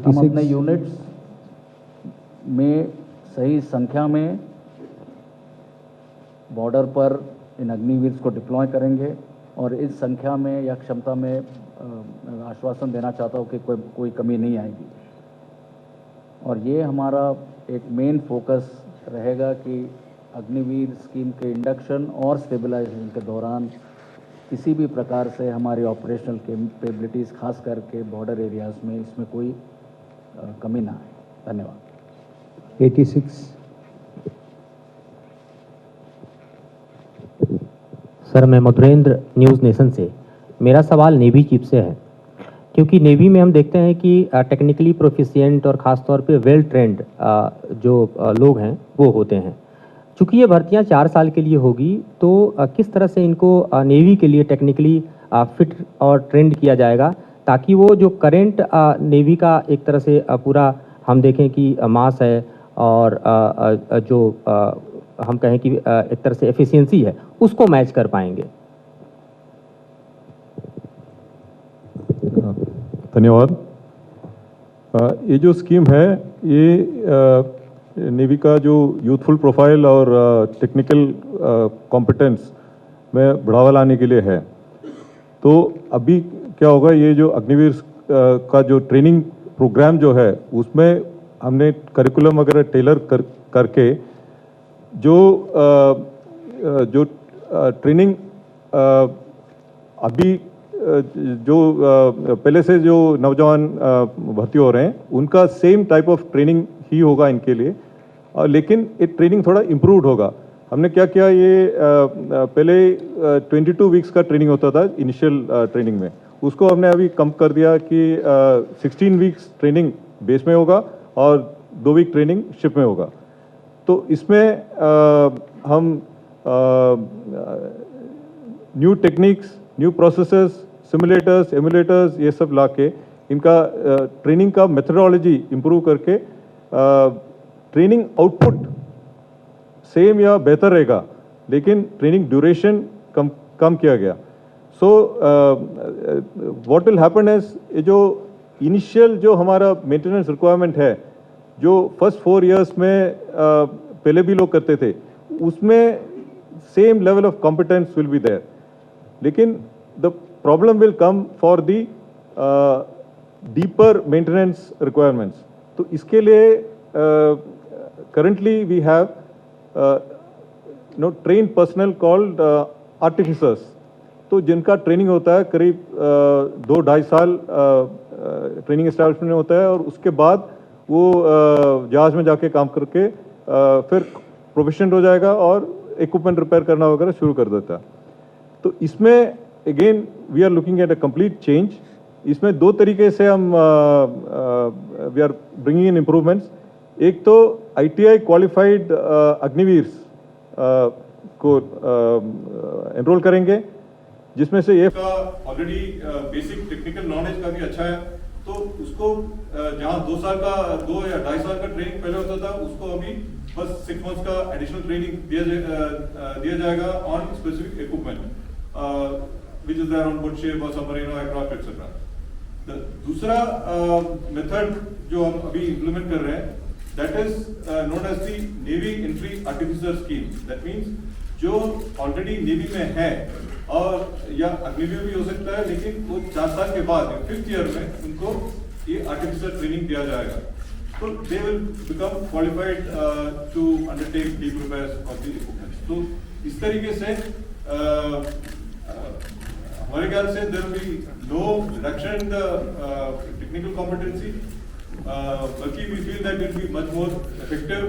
हम अपने यूनिट्स में सही संख्या में बॉर्डर पर इन अग्निवीर्स को डिप्लॉय करेंगे और इस संख्या में या क्षमता में आश्वासन देना चाहता हूँ कि कोई कमी नहीं आएगी। और ये हमारा एक मेन फोकस रहेगा कि अग्निवीर स्कीम के इंडक्शन और स्टेबलाइजेशन के दौरान किसी भी प्रकार से हमारी ऑपरेशनल कैपेबिलिटीज़ खास करके बॉर्डर एरियाज़ में इसमें कोई कमी ना आए। धन्यवाद। 86। सर, मैं मधुरेंद्र न्यूज़ नेशन से। मेरा सवाल नेवी चीफ से है, क्योंकि नेवी में हम देखते हैं कि टेक्निकली प्रोफिशिएंट और ख़ास तौर पे वेल ट्रेंड जो लोग हैं वो होते हैं। चूँकि ये भर्तियां 4 साल के लिए होगी, तो किस तरह से इनको नेवी के लिए टेक्निकली फिट और ट्रेंड किया जाएगा ताकि वो जो करेंट नेवी का एक तरह से पूरा हम देखें कि मास है और जो हम कहें कि एक तरह से एफिशिएंसी है, उसको मैच कर पाएंगे। धन्यवाद। ये जो स्कीम है ये नेवी का जो यूथफुल प्रोफाइल और टेक्निकल कॉम्पिटेंस में बढ़ावा लाने के लिए है। तो अभी क्या होगा, ये जो अग्निवीर का जो ट्रेनिंग प्रोग्राम जो है उसमें हमने करिकुलम वगैरह टेलर करके जो ट्रेनिंग अभी जो पहले से जो नौजवान भर्ती हो रहे हैं उनका सेम टाइप ऑफ ट्रेनिंग ही होगा इनके लिए, लेकिन ये ट्रेनिंग थोड़ा इम्प्रूव्ड होगा। हमने क्या किया, ये पहले 22 वीक्स का ट्रेनिंग होता था इनिशियल ट्रेनिंग में, उसको हमने अभी कम कर दिया कि 16 वीक्स ट्रेनिंग बेस में होगा और 2 वीक ट्रेनिंग शिप में होगा। तो इसमें हम new techniques, new processes, simulators, emulators ये सब लाके इनका ट्रेनिंग का मेथडोलॉजी इम्प्रूव करके ट्रेनिंग आउटपुट सेम या बेहतर रहेगा, लेकिन ट्रेनिंग ड्यूरेशन कम किया गया। So what will happen is, ये जो इनिशियल जो हमारा मेंटेनेंस रिक्वायरमेंट है जो फर्स्ट 4 इयर्स में पहले भी लोग करते थे, उसमें same level of competence will be there, लेकिन the problem will come for the deeper maintenance requirements. तो इसके लिए currently we have train personnel called artificers, तो जिनका ट्रेनिंग होता है करीब 2-2.5 साल ट्रेनिंग एस्टैब्लिशमेंट में होता है और उसके बाद वो जहाज में जाके काम करके फिर प्रोफिशिएंट हो जाएगा और इक्विपमेंट रिपेयर करना वगैरह शुरू कर देता है। तो इसमें again we are looking at a complete change. इसमें 2 तरीके से हम we are bringing in improvements. एक तो ITI क्वालिफाइड अग्निवीर्स को एनरोल करेंगे, जिसमें से ये ऑलरेडी बेसिक टेक्निकल नॉलेज का भी अच्छा है, तो उसको जहां 2 साल का 2 या 2.5 साल का ट्रेनिंग पहले होता था, उसको अभी बस 6 मंथ्स का एडिशनल ट्रेनिंग दिया जाएगा on specific equipment which is there on board ship और सबमरीन एयरक्राफ्ट एक्सेट्रा। दूसरा मेथड जो हम अभी इम्प्लीमेंट कर रहे हैं, that is known as the navy entry artificer scheme. That means जो ऑलरेडी नेवी में है और या अग्निवीर भी हो सकता है, लेकिन वो 4 साल के बाद 5th ईयर में उनको ये आर्टिफिसर ट्रेनिंग दिया जाएगा, तो they will become qualified to undertake deep repairs of the equipments. तो इस तरीके से हमारे ख्याल से there will be no reduction in the technical competency, बल्कि we feel that it will be much more effective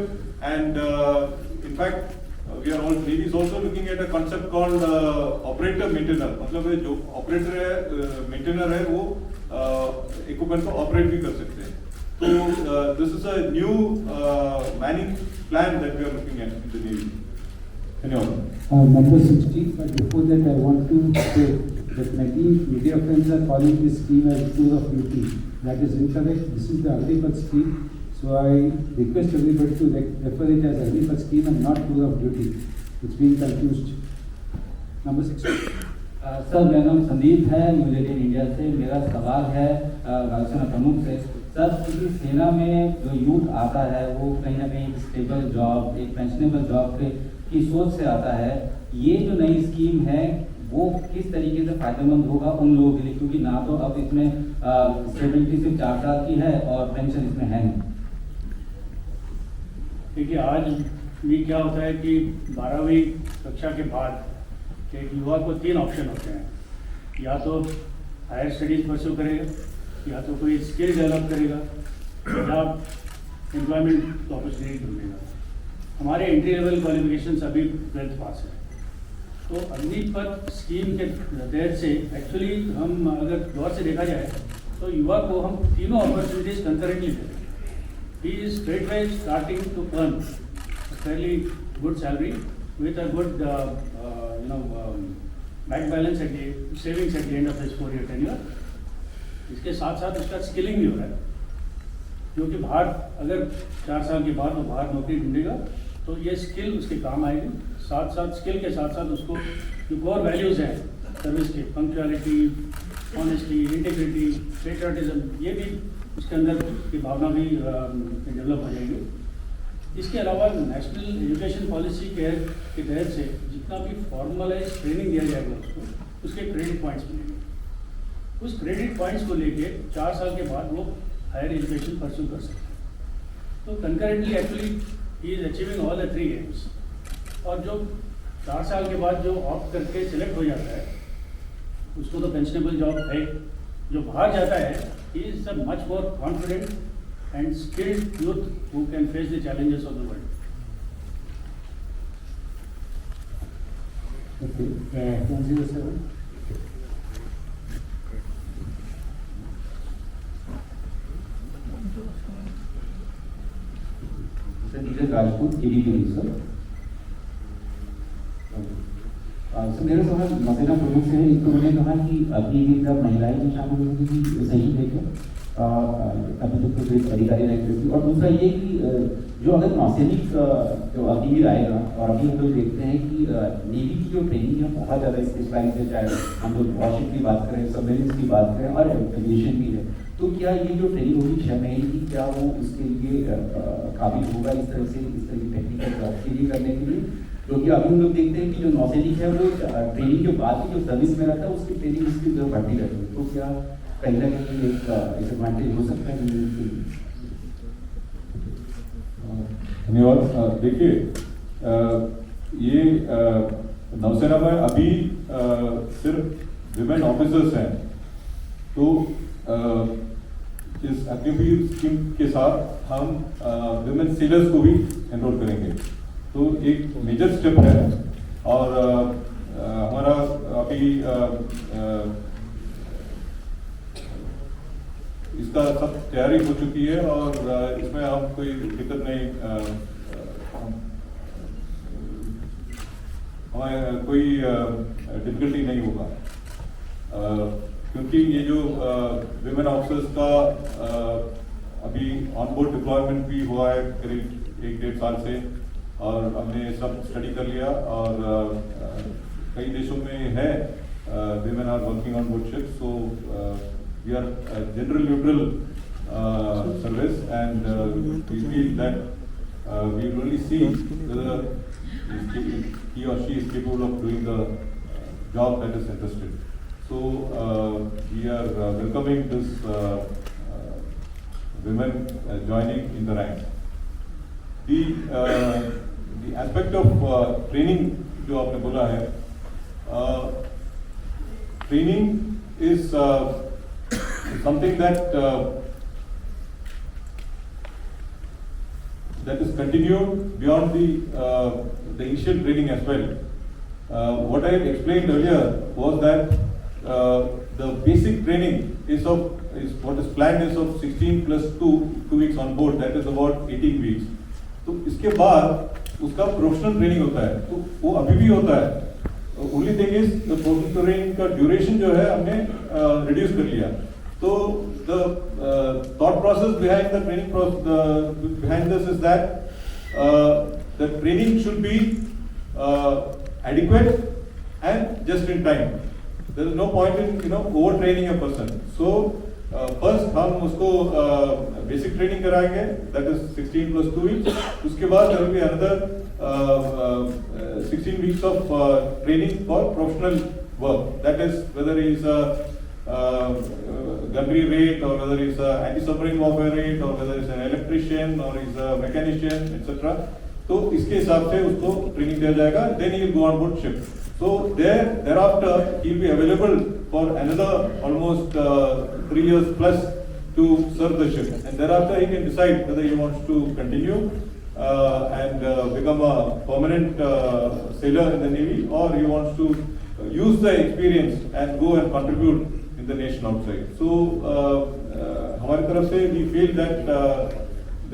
and in fact we are all Navy is also looking at a concept called operator maintainer। मतलब जो operator है maintainer है वो equipment को operate भी कर सकते हैं। तो this is a new manning plan that we are looking at in the navy. Number 16, but before that I want to say that many media friends are calling this scheme as tour of duty. That is incorrect. This is the Agnipath scheme. So I request everybody to refer it as Agnipath scheme and not tour of duty. It's being confused. Number 16. Sir, मेरा नाम संदीप है, United India से। मेरा सवाल है वायुसेना प्रमुख से। सर, क्योंकि सेना में जो यूथ आता है वो कहीं ना कहीं स्टेबल जॉब, एक पेंशनेबल जॉब की सोच से आता है, ये जो नई स्कीम है वो किस तरीके से फायदेमंद होगा उन लोगों के लिए, क्योंकि ना तो अब इसमें स्टेबिलिटी सिर्फ 4 साल की है और पेंशन इसमें है नहीं। देखिए, आज भी क्या होता है कि 12वीं कक्षा के बाद एक युवा को 3 ऑप्शन होते हैं, या तो हायर स्टडीज परस्यू करेगा, या तो कोई स्किल डेवलप करेगा, या एम्प्लॉयमेंट अपॉर्चुनिटी ढूंढेगा। हमारे एंट्री लेवल क्वालिफिकेशन अभी 12th पास है। तो अग्निपथ स्कीम के तहत से एक्चुअली हम अगर गौर से देखा जाए तो युवा को हम तीनों अपॉर्चुनिटीज कंकरेंटली देते हैं। He is straightway starting to earn a fairly good salary with a good bank balance at the savings at the end of his 4-year tenure। इसके साथ साथ उसका स्किलिंग भी हो रहा है, क्योंकि बाहर अगर 4 साल के बाद वो बाहर नौकरी ढूंढेगा तो ये स्किल उसके काम आएगी। साथ साथ स्किल के साथ साथ उसको जो कोर वैल्यूज हैं सर्विस के, पंक्चुअलिटी, ऑनेस्टी, इंटीग्रिटी, पेट्रियटिज्म, ये भी उसके अंदर की भावना भी डेवलप हो जाएगी। इसके अलावा नेशनल एजुकेशन पॉलिसी के तहत से जितना भी फॉर्मलाइज ट्रेनिंग दिया जाएगा उसको, उसके क्रेडिट पॉइंट्स मिलेंगे। उस क्रेडिट पॉइंट्स को लेके 4 साल के बाद वो हायर एजुकेशन परस्यू कर सकते हैं। तो concurrently actually he is achieving all the 3 AIIMS. और जो 4 साल के बाद जो ऑप्ट करके सिलेक्ट हो जाता है उसको तो पेंशनेबल जॉब है। जो बाहर जाता है he is a much more confident and skilled youth who can face the challenges of the world. Okay, 107. Sir, Neeraj Rajput, ADP sir. Sir, मेरा सवाल नौसेना प्रमुख से है। एक तो उन्होंने कहा कि अभी भी जब महिलाएं भी शामिल होंगी सही है क्या, अभी तक तो सिर्फ अधिकारी रह थी। और दूसरा ये कि जो अगर नौसैनिक जो अग्निवीर आएगा, और अभी हम लोग देखते हैं कि नेवी की जो ट्रेनिंग है बहुत ज़्यादा स्पेशलाइज है, चाहे हम लोग वॉरशिप की बात करें, सबमरीन्स की बात करें और एविएशन भी है। तो क्या ये जो ट्रेनिंग होगी 6 महीने की, क्या वो उसके लिए काबिल होगा इस तरह की टेक्निकल जॉब के लिए करने के लिए? क्योंकि अभी हम लोग देखते हैं कि जो नौसैनिक है वो ट्रेनिंग के बाद की जो सर्विस में रहता है उसकी ट्रेनिंग उसकी जो बढ़ती रहती है, तो क्या कहीं ना कहीं एक डिसएडवांटेज हो सकता है? धन्यवाद। देखिए, ये नौसेना में अभी सिर्फ विमेन ऑफिसर्स हैं, तो इस अग्निवीर स्कीम के साथ हम विमेन सेलर्स को भी एनरोल करेंगे, तो एक मेजर स्टेप है। और हमारा अभी इसका सब तैयारी हो चुकी है और इसमें हम कोई दिक्कत नहीं, हमें कोई डिफिकल्टी नहीं होगा, क्योंकि ये जो विमेन ऑफिसर्स का अभी ऑनबोर्ड डिप्लॉयमेंट भी हुआ है करीब 1-1.5 साल से, और हमने सब स्टडी कर लिया। और कई देशों में है women are working on board ship, so we are a general neutral service, and we feel that we will only see whether he or she is capable of doing the job that is entrusted. So we are welcoming this women joining in the ranks. The aspect of training जो आपने बोला है, training is something that is continued beyond the initial training as well. What I explained earlier was that the basic training is what is planned is of 16 plus 2 weeks on board, that is about 18 weeks. तो इसके बाद उसका professional training होता है, तो वो अभी भी होता है। Only thing is the professional training का ड्यूरेशन जो है हमने रिड्यूस कर लिया। तो the thought process behind the training behind this is that the training should be adequate and just in time. There is no point in over training a person. So first हम उसको basic training कराएंगे, that is 16 plus 2 weeks. उसके बाद there will be another 16 weeks of training for professional work. That is whether he is a gunnery rate, or whether he is a anti-submarine warfare rate, or whether he is an electrician, or he is a mechanician, etc. तो इसके हिसाब से उसको training दिया जाएगा, then he will go on board ship. So thereafter he will be available for another almost 3 years plus to serve the ship, and thereafter he can decide whether he wants to continue and become a permanent sailor in the Navy, or he wants to use the experience and go and contribute in the nation outside. So हमारी तरफ से we feel that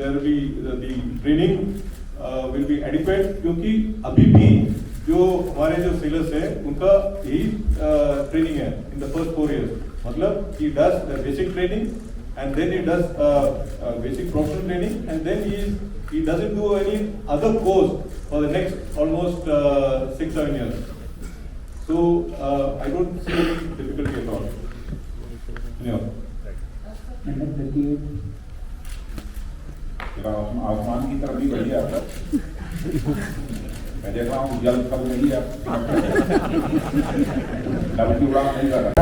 there will be the training will be adequate, क्योंकि अभी भी जो हमारे जो sellers हैं उनका यही ट्रेनिंग है in the first 4 years. मतलब he does the basic training and then he does basic professional training, and then he doesn't do any other course for the next almost 6-7 years. So I don't see any difficulty at all. आसमान की तरफ भी बढ़िया आता, मैं देख रहा हूँ जल कब नहीं है, की उड़ान नहीं कर रहा।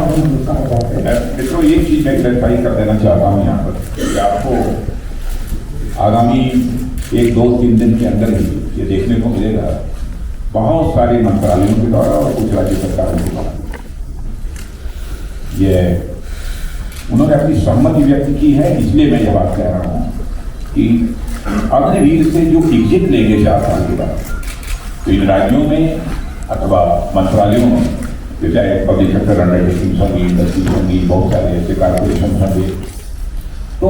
मित्रों, एक चीज मैं क्लैरिफाई कर देना चाहता हूँ यहाँ पर कि आपको आगामी 1-2-3 दिन के अंदर ही ये देखने को मिलेगा बहुत सारे मंत्रालयों के द्वारा और कुछ राज्य सरकारों के द्वारा ये उन्होंने अपनी सहमति व्यक्त की है। इसलिए मैं ये बात कह रहा हूँ कि अग्निवीर से जो एग्जिट लेंगे 4 साल के बाद, तो इन राज्यों में अथवा मंत्रालयों में, तो चाहे पब्लिक सेक्टर अंडरटेकिंग्स होंगी, इंडस्ट्रीज होंगी, बहुत सारे ऐसे कॉर्पोरेशन होंगे, तो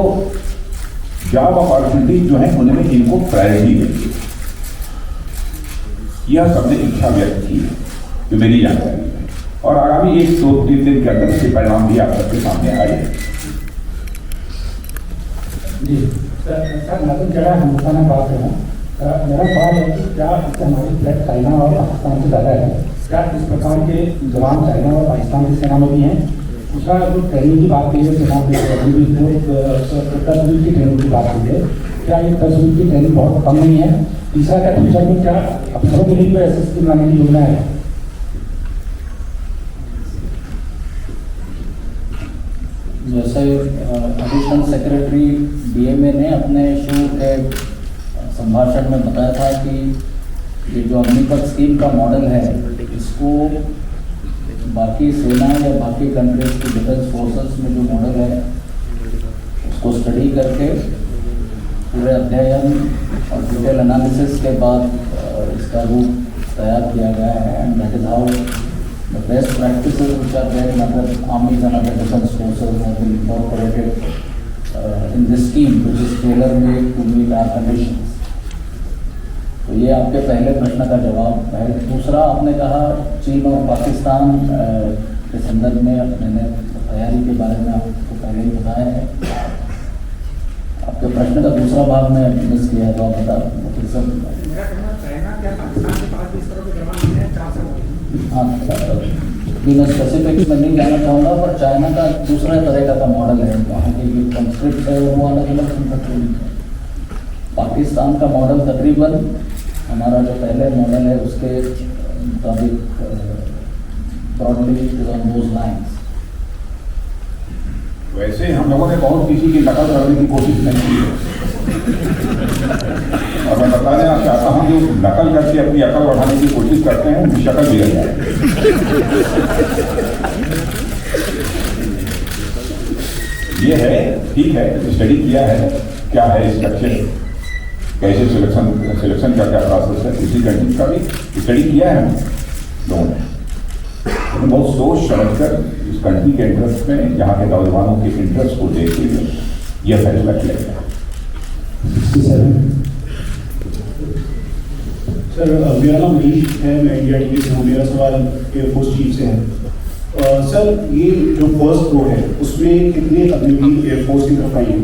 जॉब अपॉर्चुनिटीज जो है उनमें इनको प्रायोरिटी देंगे। यह सबने इच्छा व्यक्त की है, जो मेरी जानकारी है, और आगामी 1-2-3 दिन के अंदर इसके परिणाम भी आप सबके सामने आए। जी सर, मैं जरा हिंदुस्तान में बात कर रहा हूँ। मेरा सवाल है कि क्या इससे हमारी फ्लैट चाइना और पाकिस्तान से ज़्यादा है? क्या इस प्रकार के जवान चाइना और पाकिस्तान की सेना में भी हैं? दूसरा, जो ट्रेनिंग की बात की है, सेना की 10 वीक की ट्रेनिंग की बात की है, क्या ये 10 वीक की ट्रेनिंग बहुत कम नहीं है? तीसरा, क्या फ्यूचर में क्या अफसरों के लिए ऐसे स्कीम लाने की योजना है? जैसे एडिशनल सेक्रेटरी DMA ने अपने इशू के संभाषण में बताया था कि ये जो अग्निपथ स्कीम का मॉडल है, इसको बाकी सेना या बाकी कंट्रीज की डिफेंस फोर्सेस में जो मॉडल है उसको स्टडी करके पूरे अध्ययन और डिटेल एनालिसिस के बाद इसका रूप तैयार किया गया है। And that is how the best practices which are there in other armies and other defense forces have been incorporated in this scheme, which is tailor-made to meet our conditions. तो ये आपके पहले प्रश्न का जवाब है। दूसरा, आपने कहा चीन और पाकिस्तान के संदर्भ में मैंने तैयारी के बारे में आपको पहले ही बताया है। आपके प्रश्न का दूसरा भाग में मिस किया, तो आप बता फिर सब। हाँ, बिना स्पेसिफिक्स में नहीं जाना चाहूँगा, पर चाइना का दूसरा तरह का मॉडल है, वहाँ के जो कंस्क्रिप्ट है वो अलग अलग कंट्रोलिंग है। पाकिस्तान का मॉडल तकरीबन हमारा जो पहले मॉडल है उसके मुताबिक ब्रॉडली ऑन दोज लाइन्स। वैसे हम लोगों ने बहुत किसी की नकल करने की कोशिश नहीं की है, और मैं बता देना चाहता हूं जो नकल करके अपनी अकल बढ़ाने की कोशिश करते हैं उनकी शक्ल बिगड़ जाए। ये है, ठीक है, स्टडी किया है, क्या है स्ट्रक्चर, कैसे सिलेक्शन का क्या प्रोसेस है, इसी कंट्री का भी स्टडी किया है हम लोगों ने। तो बहुत सोच समझकर इस कंट्री के इंटरेस्ट में, यहाँ के नौजवानों के इंटरेस्ट को देखते हुए यह फैसला किया गया। सर, मेरा नाम मनीष है, मैं इंडिया टीवी से हूँ। मेरा सवाल एयरफोर्स चीफ से है। सर, ये जो फर्स्ट रो है उसमें कितने अग्निवीर एयरफोर्स की तरफ आई है,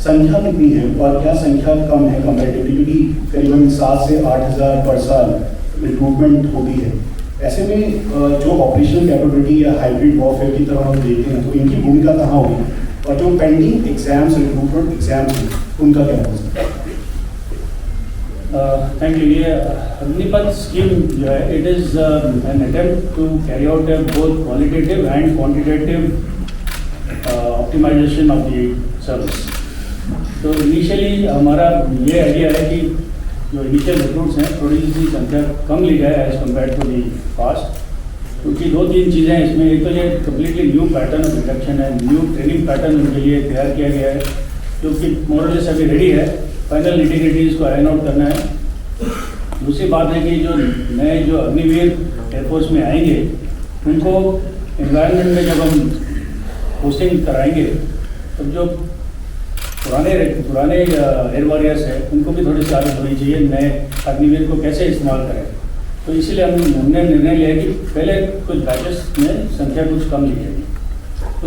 संख्या कितनी है और क्या संख्या कम है कंपैरेटिवली, क्योंकि करीबन 7 से 8 हज़ार पर साल रिक्रूटमेंट होती है। ऐसे में जो ऑपरेशनल कैपेबिलिटी या हाइब्रिड वॉरफेयर की तरह हम देखते हैं तो इनकी भूमिका कहाँ होगी, और जो पेंडिंग एग्जाम्स, रिक्रूटमेंट एग्जाम्स हैं उनका क्या हो सकता है? Thank you. ये अग्निपथ स्कीम जो है, it is an attempt to carry out both qualitative and quantitative optimisation of the service. तो इनिशियली हमारा ये आइडिया है कि जो इनिशियल रिक्रूट्स हैं थोड़ी सी संख्या कम ली जाए as compared to the cost, क्योंकि 2-3 चीज़ें हैं इसमें। एक तो ये completely new pattern of induction है, न्यू ट्रेनिंग पैटर्न उनके लिए तैयार किया गया है, जो कि मोरलेस अभी रेडी है, फाइनल इंटीग्रिटीज़ को आयन आउट करना है। दूसरी बात है कि जो नए जो अग्निवीर एयरफोर्स में आएंगे उनको एनवायरनमेंट में जब हम पोस्टिंग कराएंगे तो जो पुराने एयर वॉरियर्स हैं उनको भी थोड़ी सी आदत होनी चाहिए नए अग्निवीर को कैसे इस्तेमाल करें। तो इसीलिए हमने निर्णय लिया कि पहले कुछ बैचेस में संख्या कुछ कम ली जाएगी,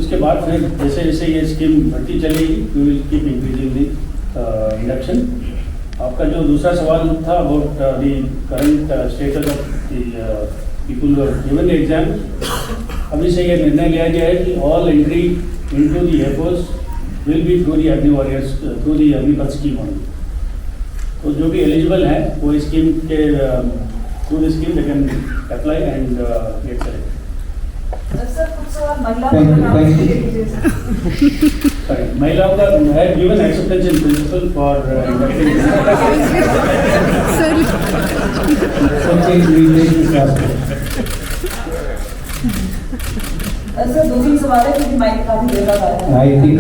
उसके बाद फिर जैसे जैसे ये स्कीम बढ़ती चलेगी we will keep increasing the induction. आपका जो दूसरा सवाल था about the current status of the people who have given the exam, अभी से ये निर्णय लिया गया है कि all entry into the air force will be through the Agniveers, through the Agnipath scheme only. तो जो भी एलिजिबल हैं वो इस स्कीम के through the scheme they can apply and get selected. Sir, कुछ सवाल महिलाओं का है given acceptance in principle for sir, दूसरी सवाल है क्योंकि माइक काफी देर तक आ रहा है। आई थिंक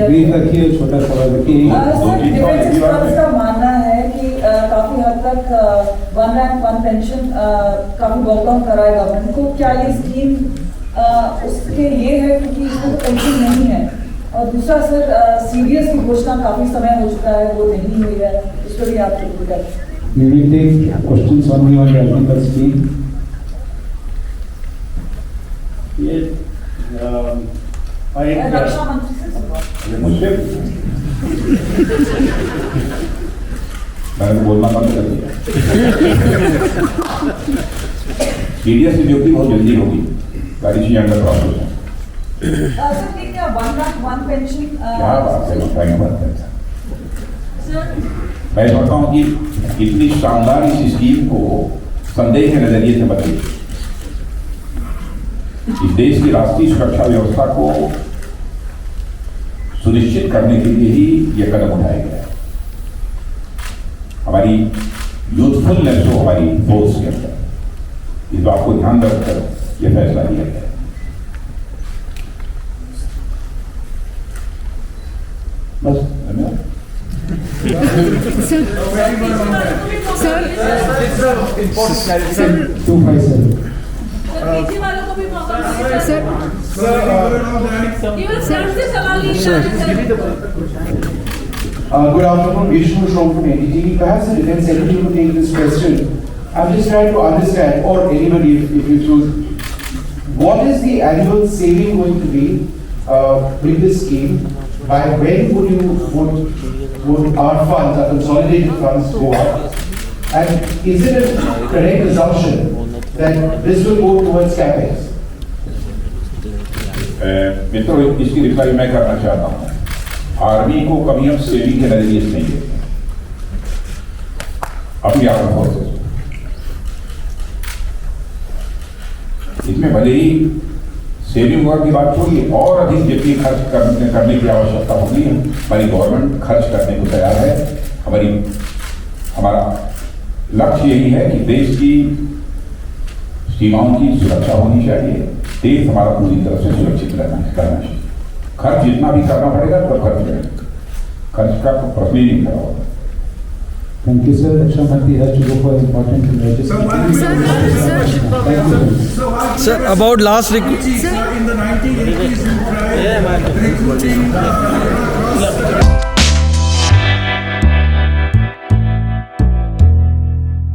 ब्रीफ रखिए, छोटा सवाल रखिए। सर, डिफेंस एक्सपर्ट्स का मानना है कि काफी हद तक 1 रैंक 1 पेंशन काफी वेलकम करा है गवर्नमेंट को। क्या ये स्कीम उसके ये है क्योंकि इसमें तो पेंशन नहीं है, और दूसरा सर सीडीएस की घोषणा काफी समय हो चुका है, वो नहीं हुई है, इस पर भी आप रिपोर्ट करें। We will take questions on the Agnipath scheme. ये रक्षा मंत्री से मुझसे मैंने बोलना बंद कर दिया। सीडीएस की ड्यूटी बहुत जल्दी होगी, गाड़ी से अंडर प्रोसेस है। सर, क्या 1 रैंक 1 पेंशन क्या बात है, बात है। सर, मैं समझता हूँ कि इतनी शानदार इस स्कीम को संदेह के नजरिए से बदली, इस देश की राष्ट्रीय सुरक्षा व्यवस्था को सुनिश्चित करने के लिए ही यह कदम उठाया गया है। हमारी यूथफुलनेस हो हमारी फोर्स के अंदर, इस बात को ध्यान रखकर यह फैसला लिया गया है। बस धन्यवाद। Good afternoon, Vishnu from NDTV. Perhaps the Defense Secretary will take this question. I'm just trying to understand, or anybody if you choose, what is the annual saving going to be with this scheme? By when would our funds, our consolidated funds go up? And is it a correct assumption that this will go towards CapEx? मित्रों, इसकी reply मैं करना चाहता हूं। Army को कभी हम saving के नजरिए से नहीं देखते अपनी आर्म फोर्सेस। इसमें भले ही सेविंग वर्क की बात छोड़िए, और अधिक जितनी खर्च करने की आवश्यकता होगी, हमारी गवर्नमेंट खर्च करने को तैयार है। हमारा लक्ष्य यही है कि देश की सीमाओं की सुरक्षा होनी चाहिए, देश हमारा पूरी तरह से सुरक्षित करना चाहिए। खर्च जितना भी करना पड़ेगा तो खर्च करेंगे, खर्च का तो प्रश्न ही नहीं खड़ा होगा। Thank you, sir. Raksha Mantri has to go for important emergency. Sir, about last in the 1980s, you tried recruiting